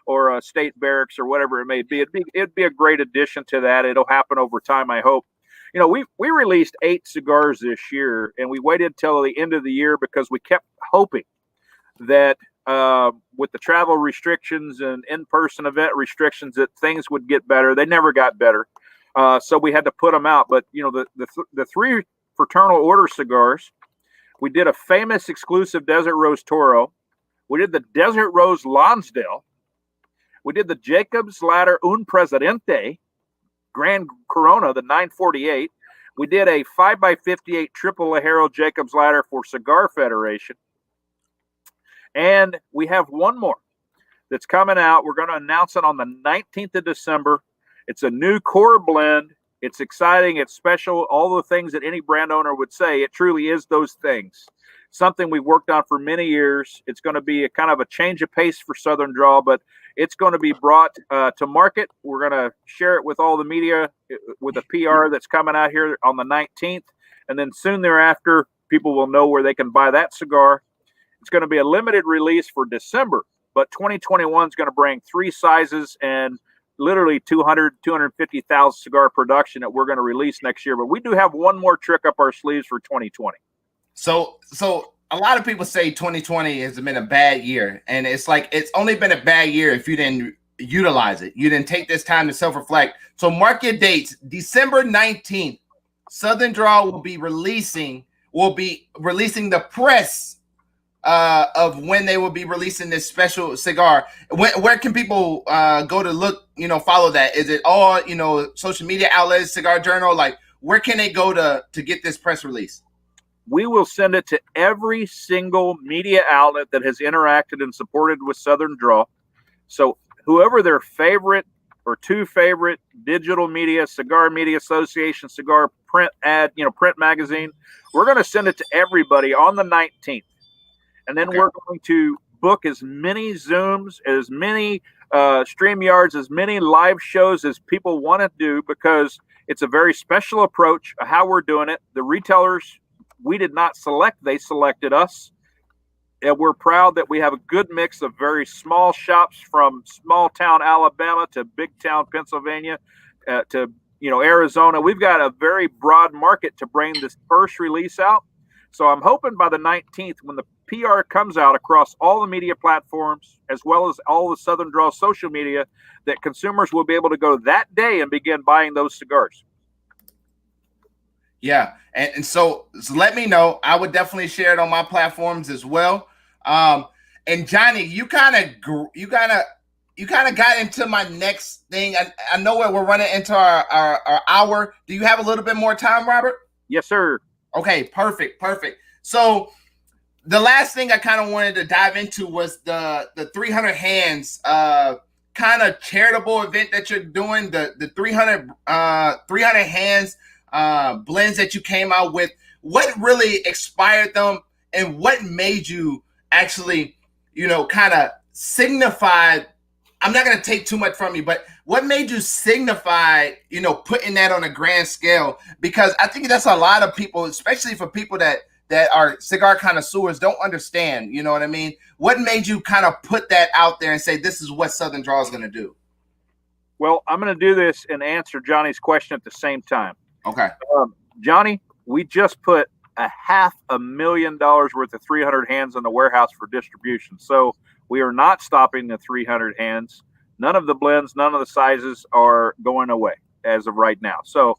or a state barracks or whatever it may be. It'd be a great addition to that. It'll happen over time, I hope. We released 8 cigars this year, and we waited till the end of the year because we kept hoping that with the travel restrictions and in-person event restrictions that things would get better. They never got better. So we had to put them out. But, the 3 fraternal order cigars, we did a famous exclusive Desert Rose Toro. We did the Desert Rose Lonsdale. We did the Jacob's Ladder Un Presidente Grand Corona, the 948. We did a 5x58 triple Lajero Jacob's Ladder for Cigar Federation. And we have one more that's coming out. We're going to announce it on the 19th of December. It's a new core blend. It's exciting. It's special. All the things that any brand owner would say. It truly is those things. Something we've worked on for many years. It's going to be a kind of a change of pace for Southern Draw, but it's going to be brought to market. We're going to share it with all the media with a PR that's coming out here on the 19th. And then soon thereafter, people will know where they can buy that cigar. It's going to be a limited release for December, but 2021 is going to bring 3 sizes and literally 250,000 cigar production that we're going to release next year. But we do have one more trick up our sleeves for 2020. So a lot of people say 2020 has been a bad year, and it's like it's only been a bad year if you didn't utilize it. You didn't take this time to self-reflect. So mark your dates. December 19th, Southern Draw will be releasing the press of when they will be releasing this special cigar. Where can people go to look, follow that? Is it all, social media outlets, Cigar Journal? Like, where can they go to get this press release? We will send it to every single media outlet that has interacted and supported with Southern Draw. So whoever their favorite or two favorite digital media, Cigar Media Association, cigar print ad, print magazine, we're going to send it to everybody on the 19th. And then we're going to book as many Zooms, as many StreamYards, as many live shows as people want to do, because it's a very special approach of how we're doing it. The retailers, we did not select, they selected us. And we're proud that we have a good mix of very small shops from small town Alabama to big town Pennsylvania to Arizona. We've got a very broad market to bring this first release out. So I'm hoping by the 19th, when the PR comes out across all the media platforms, as well as all the Southern Draw social media, that consumers will be able to go that day and begin buying those cigars. Yeah, and so let me know. I would definitely share it on my platforms as well. And Johnny, you kind of got into my next thing. I know we're running into our hour. Do you have a little bit more time, Robert? Yes, sir. Okay, perfect. So the last thing I kind of wanted to dive into was the 300 Hands kind of charitable event that you're doing, the 300 Hands blends that you came out with. What really inspired them, and what made you actually, kind of signify? I'm not going to take too much from you, but what made you signify, putting that on a grand scale? Because I think that's a lot of people, especially for people that are cigar connoisseurs, don't understand. You know what I mean? What made you kind of put that out there and say, this is what Southern Draw is going to do? Well, I'm going to do this and answer Johnny's question at the same time. Okay. Johnny, we just put $500,000 worth of 300 Hands in the warehouse for distribution. So we are not stopping the 300 Hands. None of the blends, none of the sizes are going away as of right now. So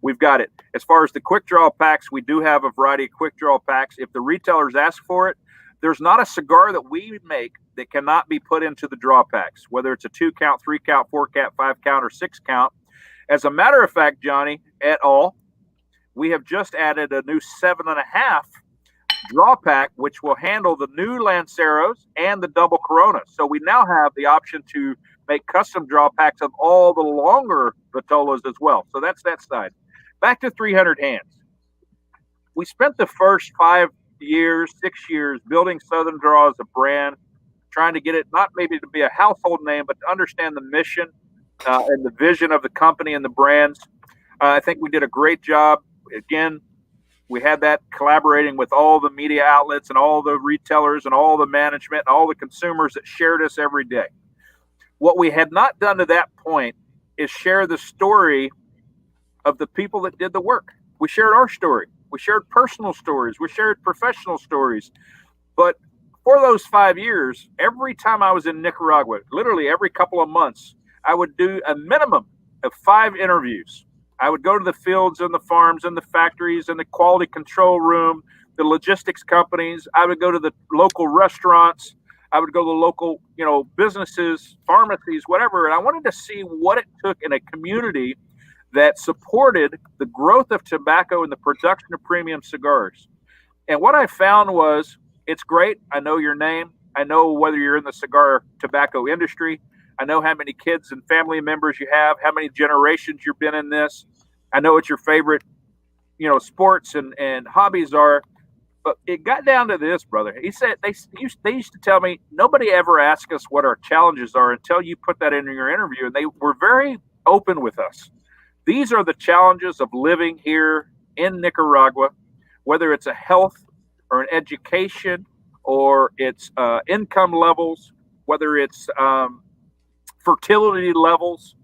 we've got it. As far as the quick draw packs, we do have a variety of quick draw packs. If the retailers ask for it, there's not a cigar that we make that cannot be put into the draw packs, whether it's a 2 count, 3 count, 4 count, 5 count, or 6 count. As a matter of fact, Johnny, et al., we have just added a new 7.5 draw pack, which will handle the new Lanceros and the double Corona. So we now have the option to make custom draw packs of all the longer Vitolas as well. So that's that side. Back to 300 Hands. We spent the first 6 years building Southern Draw as a brand, trying to get it not maybe to be a household name, but to understand the mission and the vision of the company and the brands. I think we did a great job. Again, we had that collaborating with all the media outlets and all the retailers and all the management and all the consumers that shared us every day. What we had not done to that point is share the story of the people that did the work. We shared our story. We shared personal stories. We shared professional stories. But for those 5 years, every time I was in Nicaragua, literally every couple of months, I would do a minimum of 5 interviews. I would go to the fields and the farms and the factories and the quality control room, the logistics companies. I would go to the local restaurants. I would go to the local, businesses, pharmacies, whatever. And I wanted to see what it took in a community that supported the growth of tobacco and the production of premium cigars. And what I found was, it's great. I know your name. I know whether you're in the cigar tobacco industry. I know how many kids and family members you have, how many generations you've been in this. I know what your favorite, sports and hobbies are. But it got down to this, brother. He said they used to tell me, nobody ever asks us what our challenges are until you put that in your interview. And they were very open with us. These are the challenges of living here in Nicaragua, whether it's a health or an education or it's income levels, whether it's fertility levels,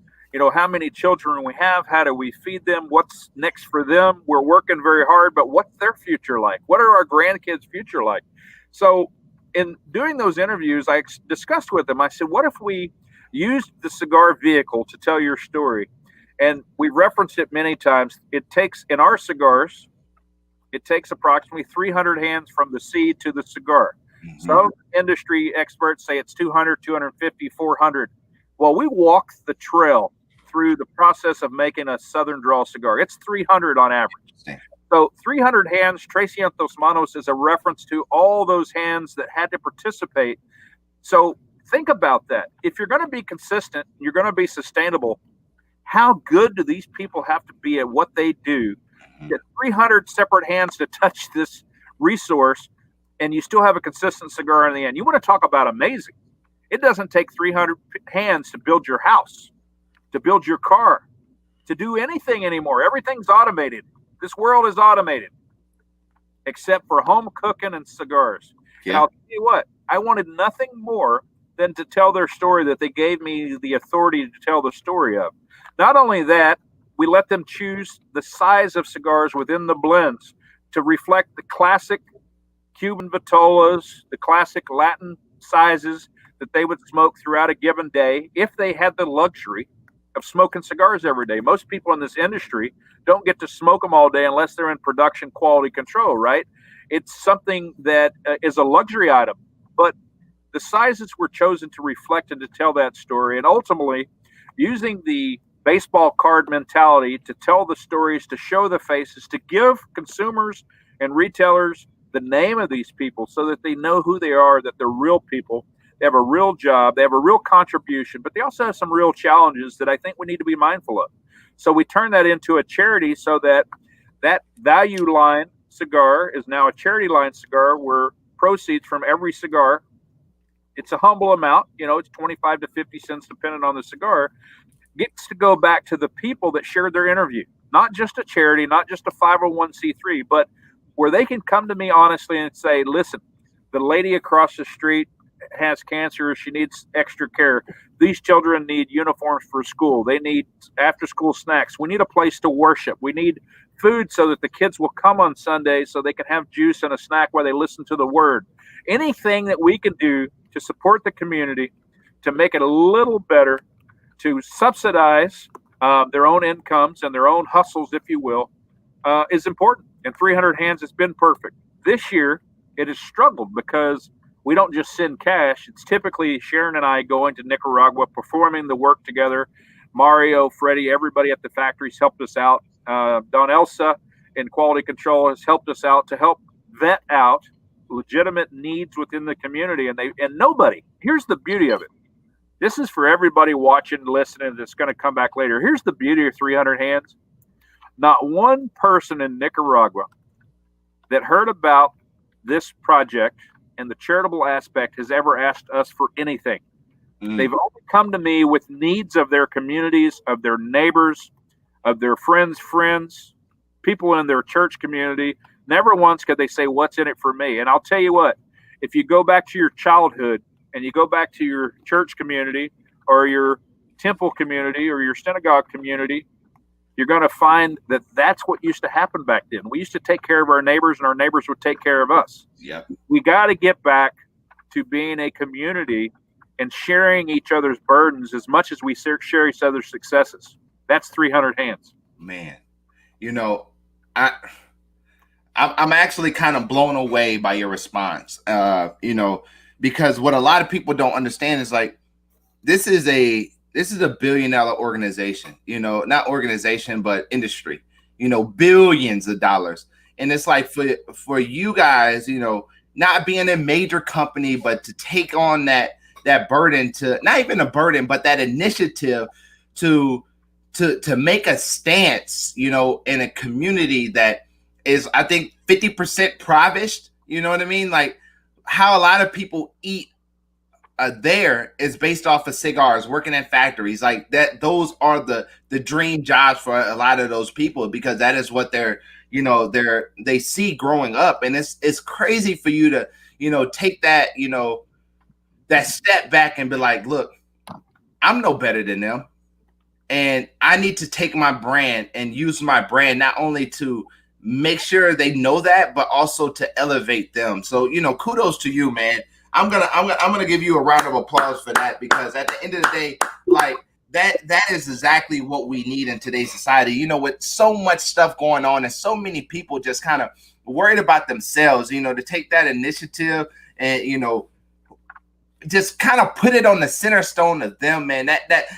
how many children we have, how do we feed them, what's next for them. We're working very hard, but what's their future like? What are our grandkids' future like? So in doing those interviews, I discussed with them, I said, what if we used the cigar vehicle to tell your story? And we referenced it many times. It takes, in our cigars, it takes approximately 300 hands from the seed to the cigar. Some industry experts say it's 200, 250, 400. Well, we walk the trail through the process of making a Southern Draw cigar. It's 300 on average. So 300 hands, 300 manos, is a reference to all those hands that had to participate. So think about that. If you're going to be consistent, you're going to be sustainable, how good do these people have to be at what they do? Get 300 separate hands to touch this resource, and you still have a consistent cigar in the end. You want to talk about amazing. It doesn't take 300 hands to build your house, to build your car, to do anything anymore. Everything's automated. This world is automated, except for home cooking and cigars. Yeah. And I'll tell you what, I wanted nothing more than to tell their story that they gave me the authority to tell the story of. Not only that, we let them choose the size of cigars within the blends to reflect the classic Cuban vitolas, the classic Latin sizes that they would smoke throughout a given day if they had the luxury of smoking cigars every day. Most people in this industry don't get to smoke them all day unless they're in production quality control, right? It's something that is a luxury item, but the sizes were chosen to reflect and to tell that story. And ultimately, using the baseball card mentality to tell the stories, to show the faces, to give consumers and retailers the name of these people so that they know who they are, that they're real people. They have a real job. They have a real contribution, but they also have some real challenges that I think we need to be mindful of. So we turn that into a charity so that that value line cigar is now a charity line cigar where proceeds from every cigar, it's a humble amount, it's 25 to 50 cents depending on the cigar, gets to go back to the people that shared their interview. Not just a charity, not just a 501c3, but where they can come to me honestly and say, listen, the lady across the street has cancer. She needs extra care. These children need uniforms for school. They need after school snacks. We need a place to worship. We need food so that the kids will come on Sunday so they can have juice and a snack while they listen to the word. Anything that we can do to support the community, to make it a little better, to subsidize their own incomes and their own hustles, if you will, is important. And 300 hands has been perfect. This year, it has struggled because we don't just send cash. It's typically Sharon and I going to Nicaragua, performing the work together. Mario, Freddie, everybody at the factories helped us out. Don Elsa in quality control has helped us out to help vet out legitimate needs within the community. And nobody, here's the beauty of it. This is for everybody watching, listening, that's going to come back later. Here's the beauty of 300 hands. Not one person in Nicaragua that heard about this project and the charitable aspect has ever asked us for anything. They've only come to me with needs of their communities, of their neighbors, of their friends, people in their church community. Never once could they say, what's in it for me? And I'll tell you what, if you go back to your childhood and you go back to your church community or your temple community or your synagogue community, you're going to find that that's what used to happen back then. We used to take care of our neighbors and our neighbors would take care of us. Yep. We got to get back to being a community and sharing each other's burdens as much as we share each other's successes. That's 300 hands. Man, I'm actually kind of blown away by your response, because what a lot of people don't understand is like, this is a $1 billion organization, not organization, but industry, billions of dollars. And it's like for you guys, not being a major company, but to take on that burden, to not even a burden, but that initiative to make a stance, in a community that is, I think, 50% impoverished. You know what I mean? Like how a lot of people eat there is based off of cigars, working in factories like that. Those are the dream jobs for a lot of those people, because that is what they see growing up. And it's crazy for you to, take that, that step back and be like, look, I'm no better than them. And I need to take my brand and use my brand not only to make sure they know that, but also to elevate them. So, kudos to you, man. I'm gonna give you a round of applause for that, because at the end of the day, like that is exactly what we need in today's society. With so much stuff going on and so many people just kind of worried about themselves, to take that initiative and just kind of put it on the center stone of them, man.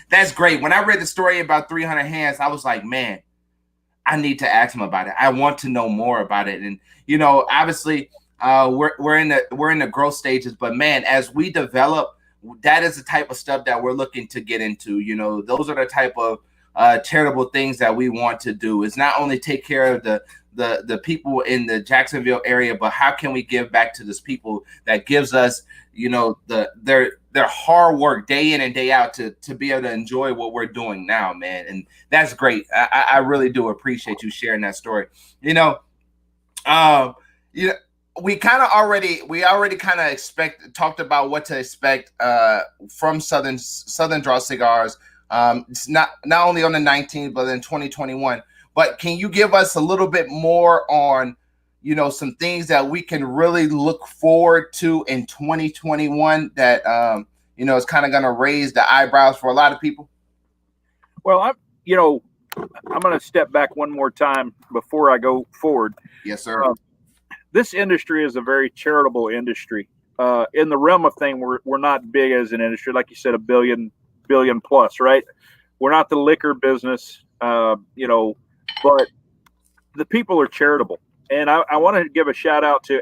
That's great. When I read the story about 300 Hands, I was like, man, I need to ask him about it. I want to know more about it. And obviously, we're in the growth stages, but man, as we develop, that is the type of stuff that we're looking to get into. Those are the type of charitable things that we want to do. Is not only take care of the people in the Jacksonville area, but how can we give back to those people that gives us their hard work day in and day out to be able to enjoy what we're doing now, man. And that's great. I really do appreciate you sharing that story. We kind of already kind of talked about what to expect from Southern Draw Cigars. It's not only on the 19th, but in 2021. But can you give us a little bit more on some things that we can really look forward to in 2021 that is kind of going to raise the eyebrows for a lot of people? Well, I'm going to step back one more time before I go forward. Yes, sir. This industry is a very charitable industry. In the realm of thing, we're not big as an industry, like you said, a billion plus, right? We're not the liquor business, but the people are charitable. And I want to give a shout out to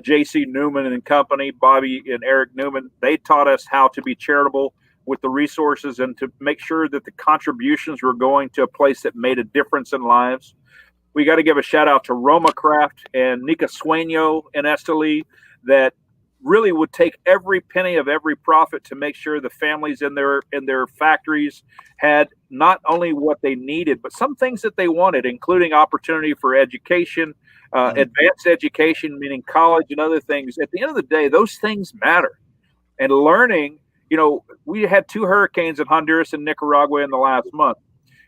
J.C. Newman and company, Bobby and Eric Newman. They taught us how to be charitable with the resources and to make sure that the contributions were going to a place that made a difference in lives. We got to give a shout out to Roma Craft and Nika Sueño and Esteli that really would take every penny of every profit to make sure the families in their factories had not only what they needed, but some things that they wanted, including opportunity for education, advanced education, meaning college and other things. At the end of the day, those things matter. And learning, we had 2 hurricanes in Honduras and Nicaragua in the last month.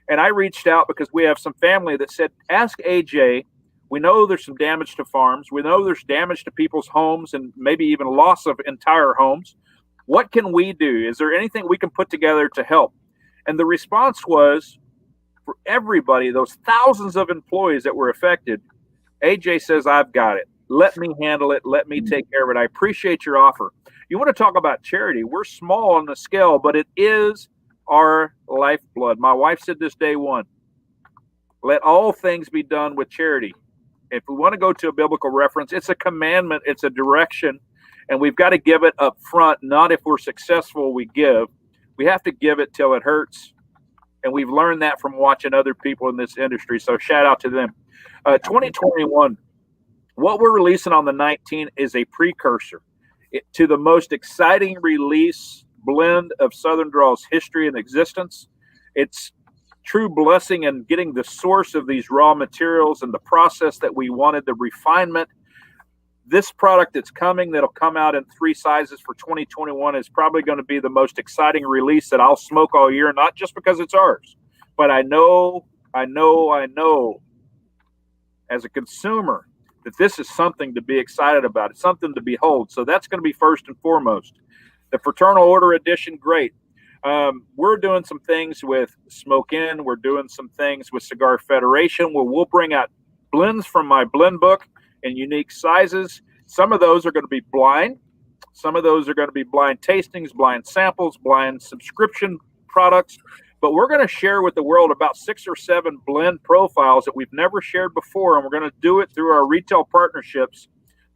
And I reached out because we have some family that said, ask AJ. We know there's some damage to farms. We know there's damage to people's homes and maybe even loss of entire homes. What can we do? Is there anything we can put together to help? And the response was, for everybody, those thousands of employees that were affected, AJ says, I've got it. Let me handle it. Let me take care of it. I appreciate your offer. You want to talk about charity? We're small on the scale, but it is our lifeblood. My wife said this day one. Let all things be done with charity. If we want to go to a biblical reference, it's a commandment, it's a direction, and we've got to give it up front, not if we're successful, we give. We have to give it till it hurts, and we've learned that from watching other people in this industry, so shout out to them. 2021, what we're releasing on the 19th is a precursor to the most exciting release blend of Southern Draw's history and existence. It's true blessing in getting the source of these raw materials and the process that we wanted, the refinement. This product that's coming, that'll come out in 3 sizes for 2021, is probably going to be the most exciting release that I'll smoke all year, not just because it's ours, but I know as a consumer that this is something to be excited about. It's something to behold. So that's going to be first and foremost. The Fraternal Order Edition, great. We're doing some things with Smoke In. We're doing some things with Cigar Federation where we'll bring out blends from my blend book in unique sizes. Some of those are going to be blind. Some of those are going to be blind tastings, blind samples, blind subscription products. But we're going to share with the world about 6 or 7 blend profiles that we've never shared before, and we're going to do it through our retail partnerships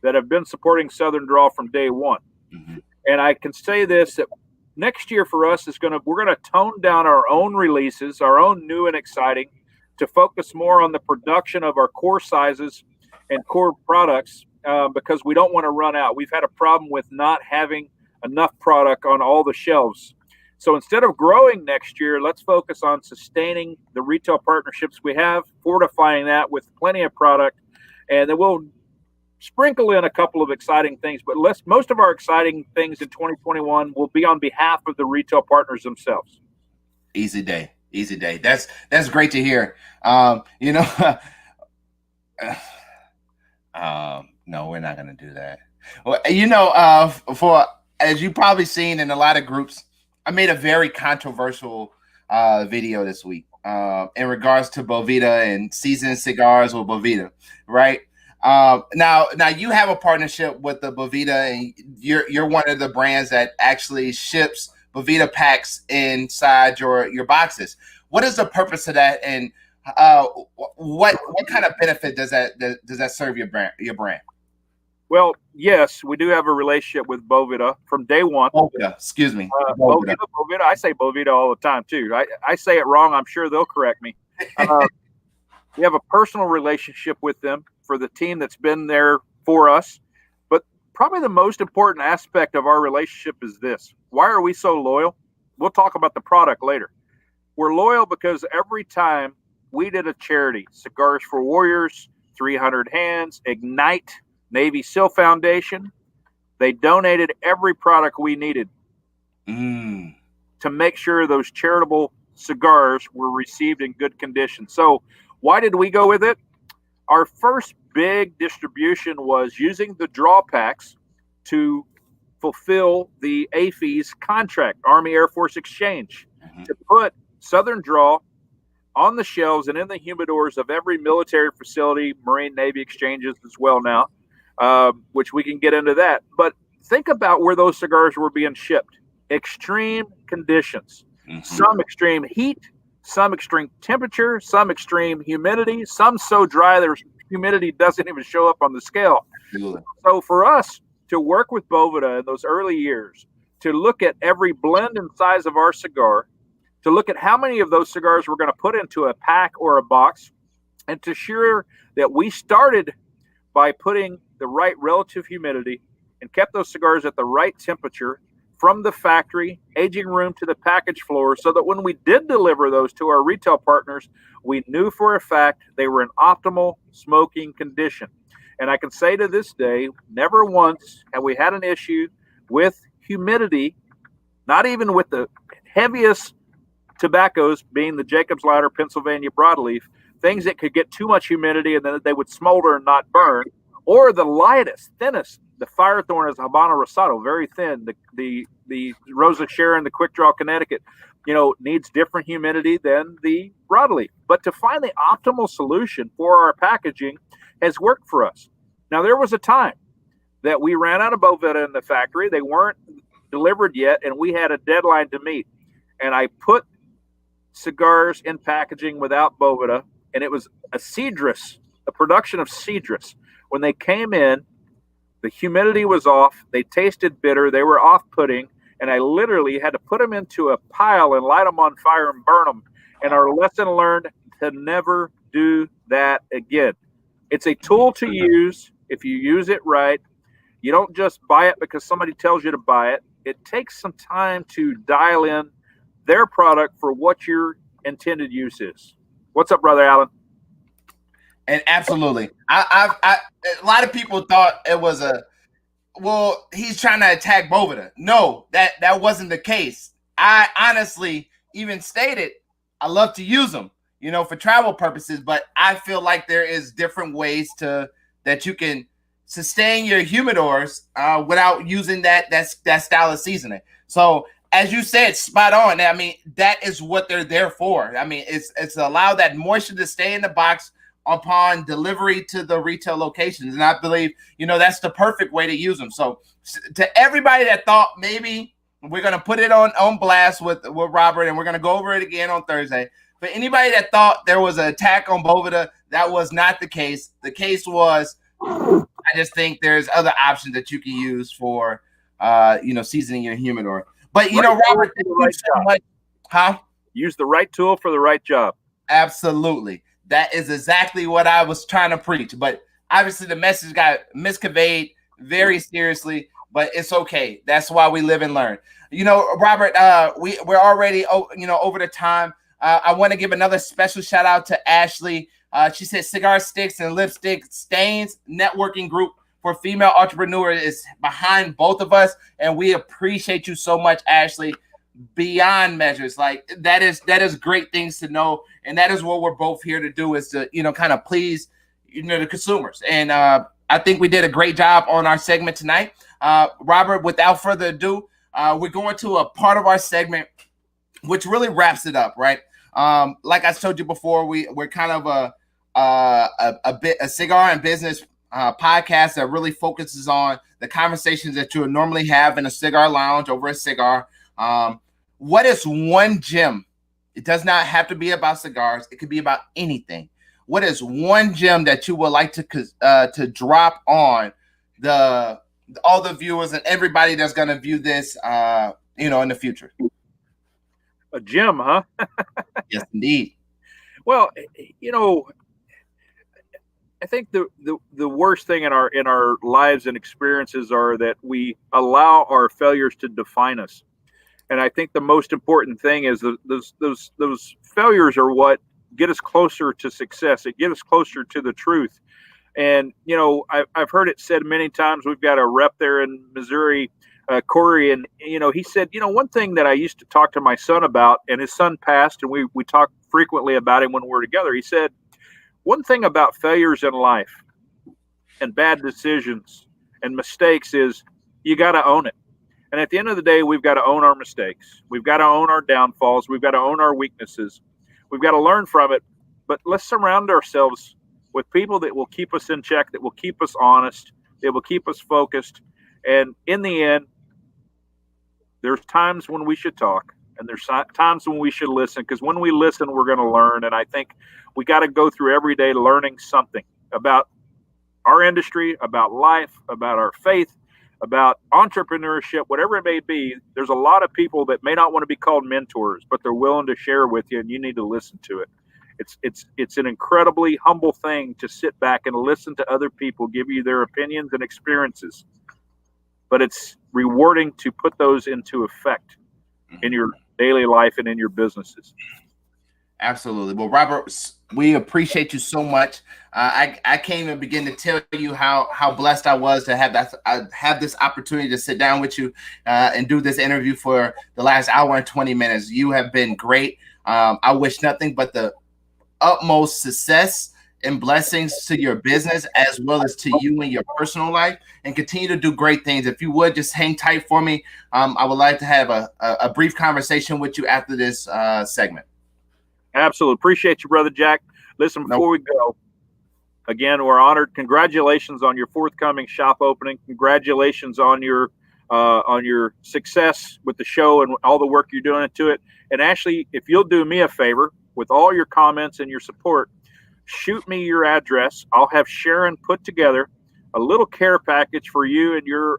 that have been supporting Southern Draw from day one. Mm-hmm. And I can say this, that next year for us we're going to tone down our own releases, our own new and exciting, to focus more on the production of our core sizes and core products because we don't want to run out. We've had a problem with not having enough product on all the shelves. So instead of growing next year, let's focus on sustaining the retail partnerships we have, fortifying that with plenty of product, and then we'll sprinkle in a couple of exciting things, but most of our exciting things in 2021 will be on behalf of the retail partners themselves. Easy day. That's great to hear. No, we're not going to do that. Well, for as you probably seen in a lot of groups, I made a very controversial video this week in regards to Boveda and seasoned cigars with Boveda, right? Now you have a partnership with the Boveda, and you're one of the brands that actually ships Boveda packs inside your boxes. What is the purpose of that, and what kind of benefit does that serve your brand? Well, yes, we do have a relationship with Boveda from day one. Boveda, excuse me. Boveda. I say Boveda all the time too. I say it wrong. I'm sure they'll correct me. We have a personal relationship with them for the team that's been there for us. But probably the most important aspect of our relationship is this. Why are we so loyal? We'll talk about the product later. We're loyal because every time we did a charity, Cigars for Warriors, 300 Hands, Ignite, Navy SEAL Foundation, they donated every product we needed to make sure those charitable cigars were received in good condition. So why did we go with it? Our first big distribution was using the draw packs to fulfill the AFES contract, Army Air Force Exchange, to put Southern Draw on the shelves and in the humidors of every military facility, Marine Navy exchanges as well now, which we can get into that. But think about where those cigars were being shipped. Extreme conditions, some extreme heat, some extreme temperature, some extreme humidity, some so dry their humidity doesn't even show up on the scale. So for us to work with Boveda in those early years, to look at every blend and size of our cigar, to look at how many of those cigars we're going to put into a pack or a box, and to ensure that we started by putting the right relative humidity and kept those cigars at the right temperature from the factory, aging room to the package floor, so that when we did deliver those to our retail partners, we knew for a fact they were in optimal smoking condition. And I can say to this day, never once have we had an issue with humidity, not even with the heaviest tobaccos being the Jacob's Ladder, Pennsylvania broadleaf, things that could get too much humidity and then they would smolder and not burn, or the lightest, thinnest. The Firethorn is Habano Rosado, very thin. The Rosa Sharon, the Quick Draw Connecticut, needs different humidity than the broadleaf. But to find the optimal solution for our packaging has worked for us. Now, there was a time that we ran out of Boveda in the factory. They weren't delivered yet, and we had a deadline to meet. And I put cigars in packaging without Boveda, and it was a production of Cedrus. When they came in, the humidity was off. They tasted bitter. They were off-putting, and I literally had to put them into a pile and light them on fire and burn them. And our lesson learned to never do that again. It's a tool to use if you use it right. You don't just buy it because somebody tells you to buy it. It takes some time to dial in their product for what your intended use is. What's up, Brother Alan? And absolutely, a lot of people thought it was he's trying to attack Boveda. No, that wasn't the case. I honestly even stated I love to use them, for travel purposes, but I feel like there is different ways that you can sustain your humidors without using that style of seasoning. So as you said, spot on. I mean, that is what they're there for. I mean, it's allow that moisture to stay in the box upon delivery to the retail locations. And I believe, that's the perfect way to use them. So to everybody that thought maybe we're going to put it on blast with Robert, and we're going to go over it again on Thursday. For anybody that thought there was an attack on Boveda, that was not the case. The case was, I just think there's other options that you can use for, seasoning your humidor. But, Robert, Use the right tool for the right job. Absolutely. That is exactly what I was trying to preach. But obviously the message got misconveyed very seriously, but it's okay. That's why we live and learn. Robert, we're already, over the time. I want to give another special shout out to Ashley. She said Cigar Sticks and Lipstick Stains networking group for female entrepreneur is behind both of us, and we appreciate you so much, Ashley, beyond measures. Like that is great things to know, and that is what we're both here to do, is to kind of please the consumers. And I think we did a great job on our segment tonight. Robert, without further ado, we're going to a part of our segment which really wraps it up, right? Like I told you before, we're kind of a cigar and business podcast that really focuses on the conversations that you would normally have in a cigar lounge over a cigar. What is one gem? It does not have to be about cigars. It could be about anything. What is one gem that you would like to drop on all the viewers and everybody that's going to view this, in the future? A gem, huh? Yes, indeed. Well, I think the worst thing in our lives and experiences are that we allow our failures to define us. And I think the most important thing is those failures are what get us closer to success. It gets us closer to the truth. And I've heard it said many times. We've got a rep there in Missouri, Corey, and he said, one thing that I used to talk to my son about, and his son passed, and we talk frequently about him when we're together. He said, one thing about failures in life and bad decisions and mistakes is you got to own it. And at the end of the day, we've got to own our mistakes. We've got to own our downfalls. We've got to own our weaknesses. We've got to learn from it. But let's surround ourselves with people that will keep us in check, that will keep us honest, that will keep us focused. And in the end, there's times when we should talk, and there's times when we should listen, because when we listen, we're going to learn. And I think we got to go through every day learning something about our industry, about life, about our faith, about entrepreneurship, whatever it may be. There's a lot of people that may not want to be called mentors, but they're willing to share with you, and you need to listen to it. It's an incredibly humble thing to sit back and listen to other people give you their opinions and experiences, but it's rewarding to put those into effect in your daily life and in your businesses. Absolutely. Well, Robert, we appreciate you so much. I can't even begin to tell you how blessed I was to have this opportunity to sit down with you and do this interview for the last hour and 20 minutes. You have been great. I wish nothing but the utmost success and blessings to your business, as well as to you and your personal life, and continue to do great things. If you would just hang tight for me, I would like to have a brief conversation with you after this segment. Absolutely. Appreciate you, Brother Jack. Listen, before we go, again, we're honored. Congratulations on your forthcoming shop opening. Congratulations on your success with the show and all the work you're doing into it. And Ashley, if you'll do me a favor with all your comments and your support, shoot me your address. I'll have Sharon put together a little care package for you and your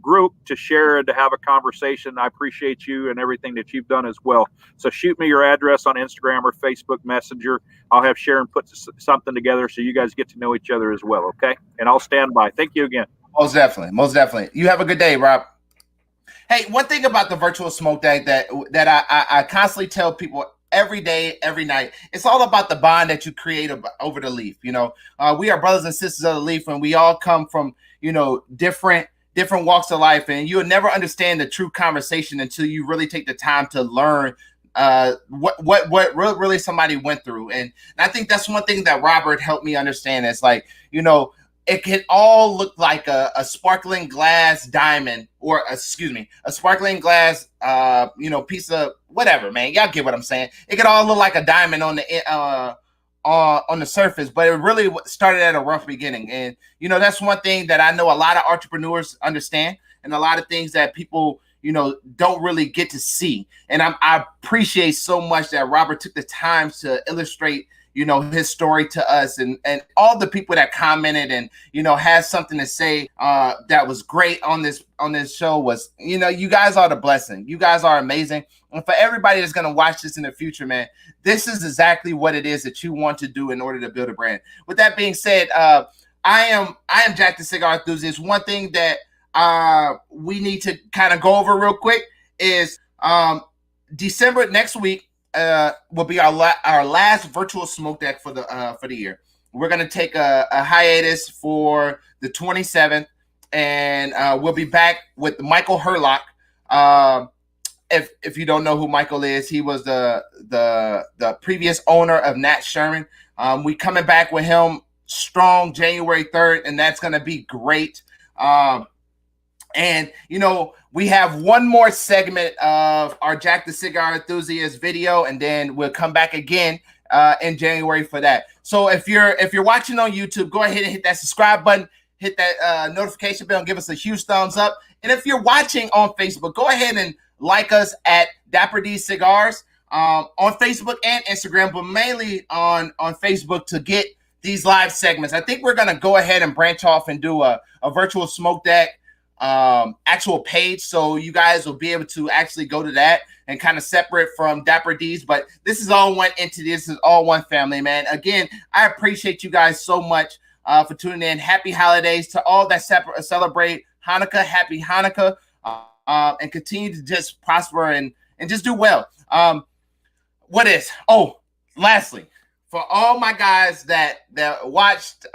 group to share and to have a conversation. I appreciate you and everything that you've done as well. So shoot me your address on Instagram or Facebook Messenger. I'll have Sharon put something together so you guys get to know each other as well, okay? And I'll stand by. Thank you again. Most definitely. Most definitely. You have a good day, Rob. Hey, one thing about the virtual smoke day that I constantly tell people every day, every night, it's all about the bond that you create over the leaf. We are brothers and sisters of the leaf, and we all come from, different walks of life, and you'll never understand the true conversation until you really take the time to learn what really somebody went through. And I think that's one thing that Robert helped me understand. It's like, it can all look like a sparkling glass diamond, or a sparkling glass, piece of whatever, man. Y'all get what I'm saying? It could all look like a diamond on the surface, but it really started at a rough beginning. And, that's one thing that I know a lot of entrepreneurs understand, and a lot of things that people, don't really get to see. And I appreciate so much that Robert took the time to illustrate, his story to us, and all the people that commented and, has something to say that was great on this show was, you guys are the blessing. You guys are amazing. And for everybody that's going to watch this in the future, man, this is exactly what it is that you want to do in order to build a brand. With that being said, I am Jack the Cigar Enthusiast. One thing that we need to kind of go over real quick is December next week will be our last virtual smoke deck for the year. we're going to take a hiatus for the 27th, and we'll be back with Michael Herlock. If you don't know who Michael is, he was the previous owner of Nat Sherman. We coming back with him strong January 3rd, and that's going to be great. And, you know, we have one more segment of our Jack the Cigar Enthusiast video, and then we'll come back again in January for that. So if you're watching on YouTube, go ahead and hit that subscribe button, hit that notification bell, and give us a huge thumbs up. And if you're watching on Facebook, go ahead and like us at Dapper D Cigars on Facebook and Instagram, but mainly on Facebook to get these live segments. I think we're going to go ahead and branch off and do a virtual smoke deck actual page, so you guys will be able to actually go to that and kind of separate from Dapper D's. But this is all one entity. This is all one family, man. Again, I appreciate you guys so much for tuning in. Happy holidays to all that celebrate Hanukkah. Happy Hanukkah. And continue to just prosper and just do well. Lastly, for all my guys that watched,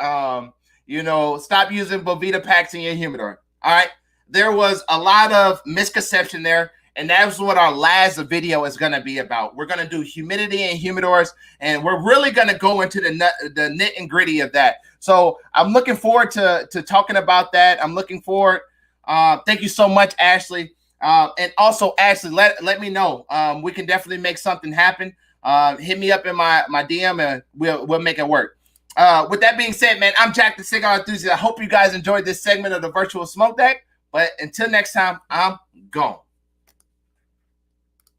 you know, stop using Bovita packs in your humidor. All right, there was a lot of misconception there, and that's what our last video is going to be about. We're going to do humidity in humidors, and we're really going to go into the nit and gritty of that. So I'm looking forward to talking about that. I'm looking forward. Thank you so much, Ashley. And also, Ashley, let me know. We can definitely make something happen. Hit me up in my DM, and we'll make it work. With that being said, man, I'm Jack the Cigar Enthusiast. I hope you guys enjoyed this segment of the virtual smoke deck. But until next time, I'm gone.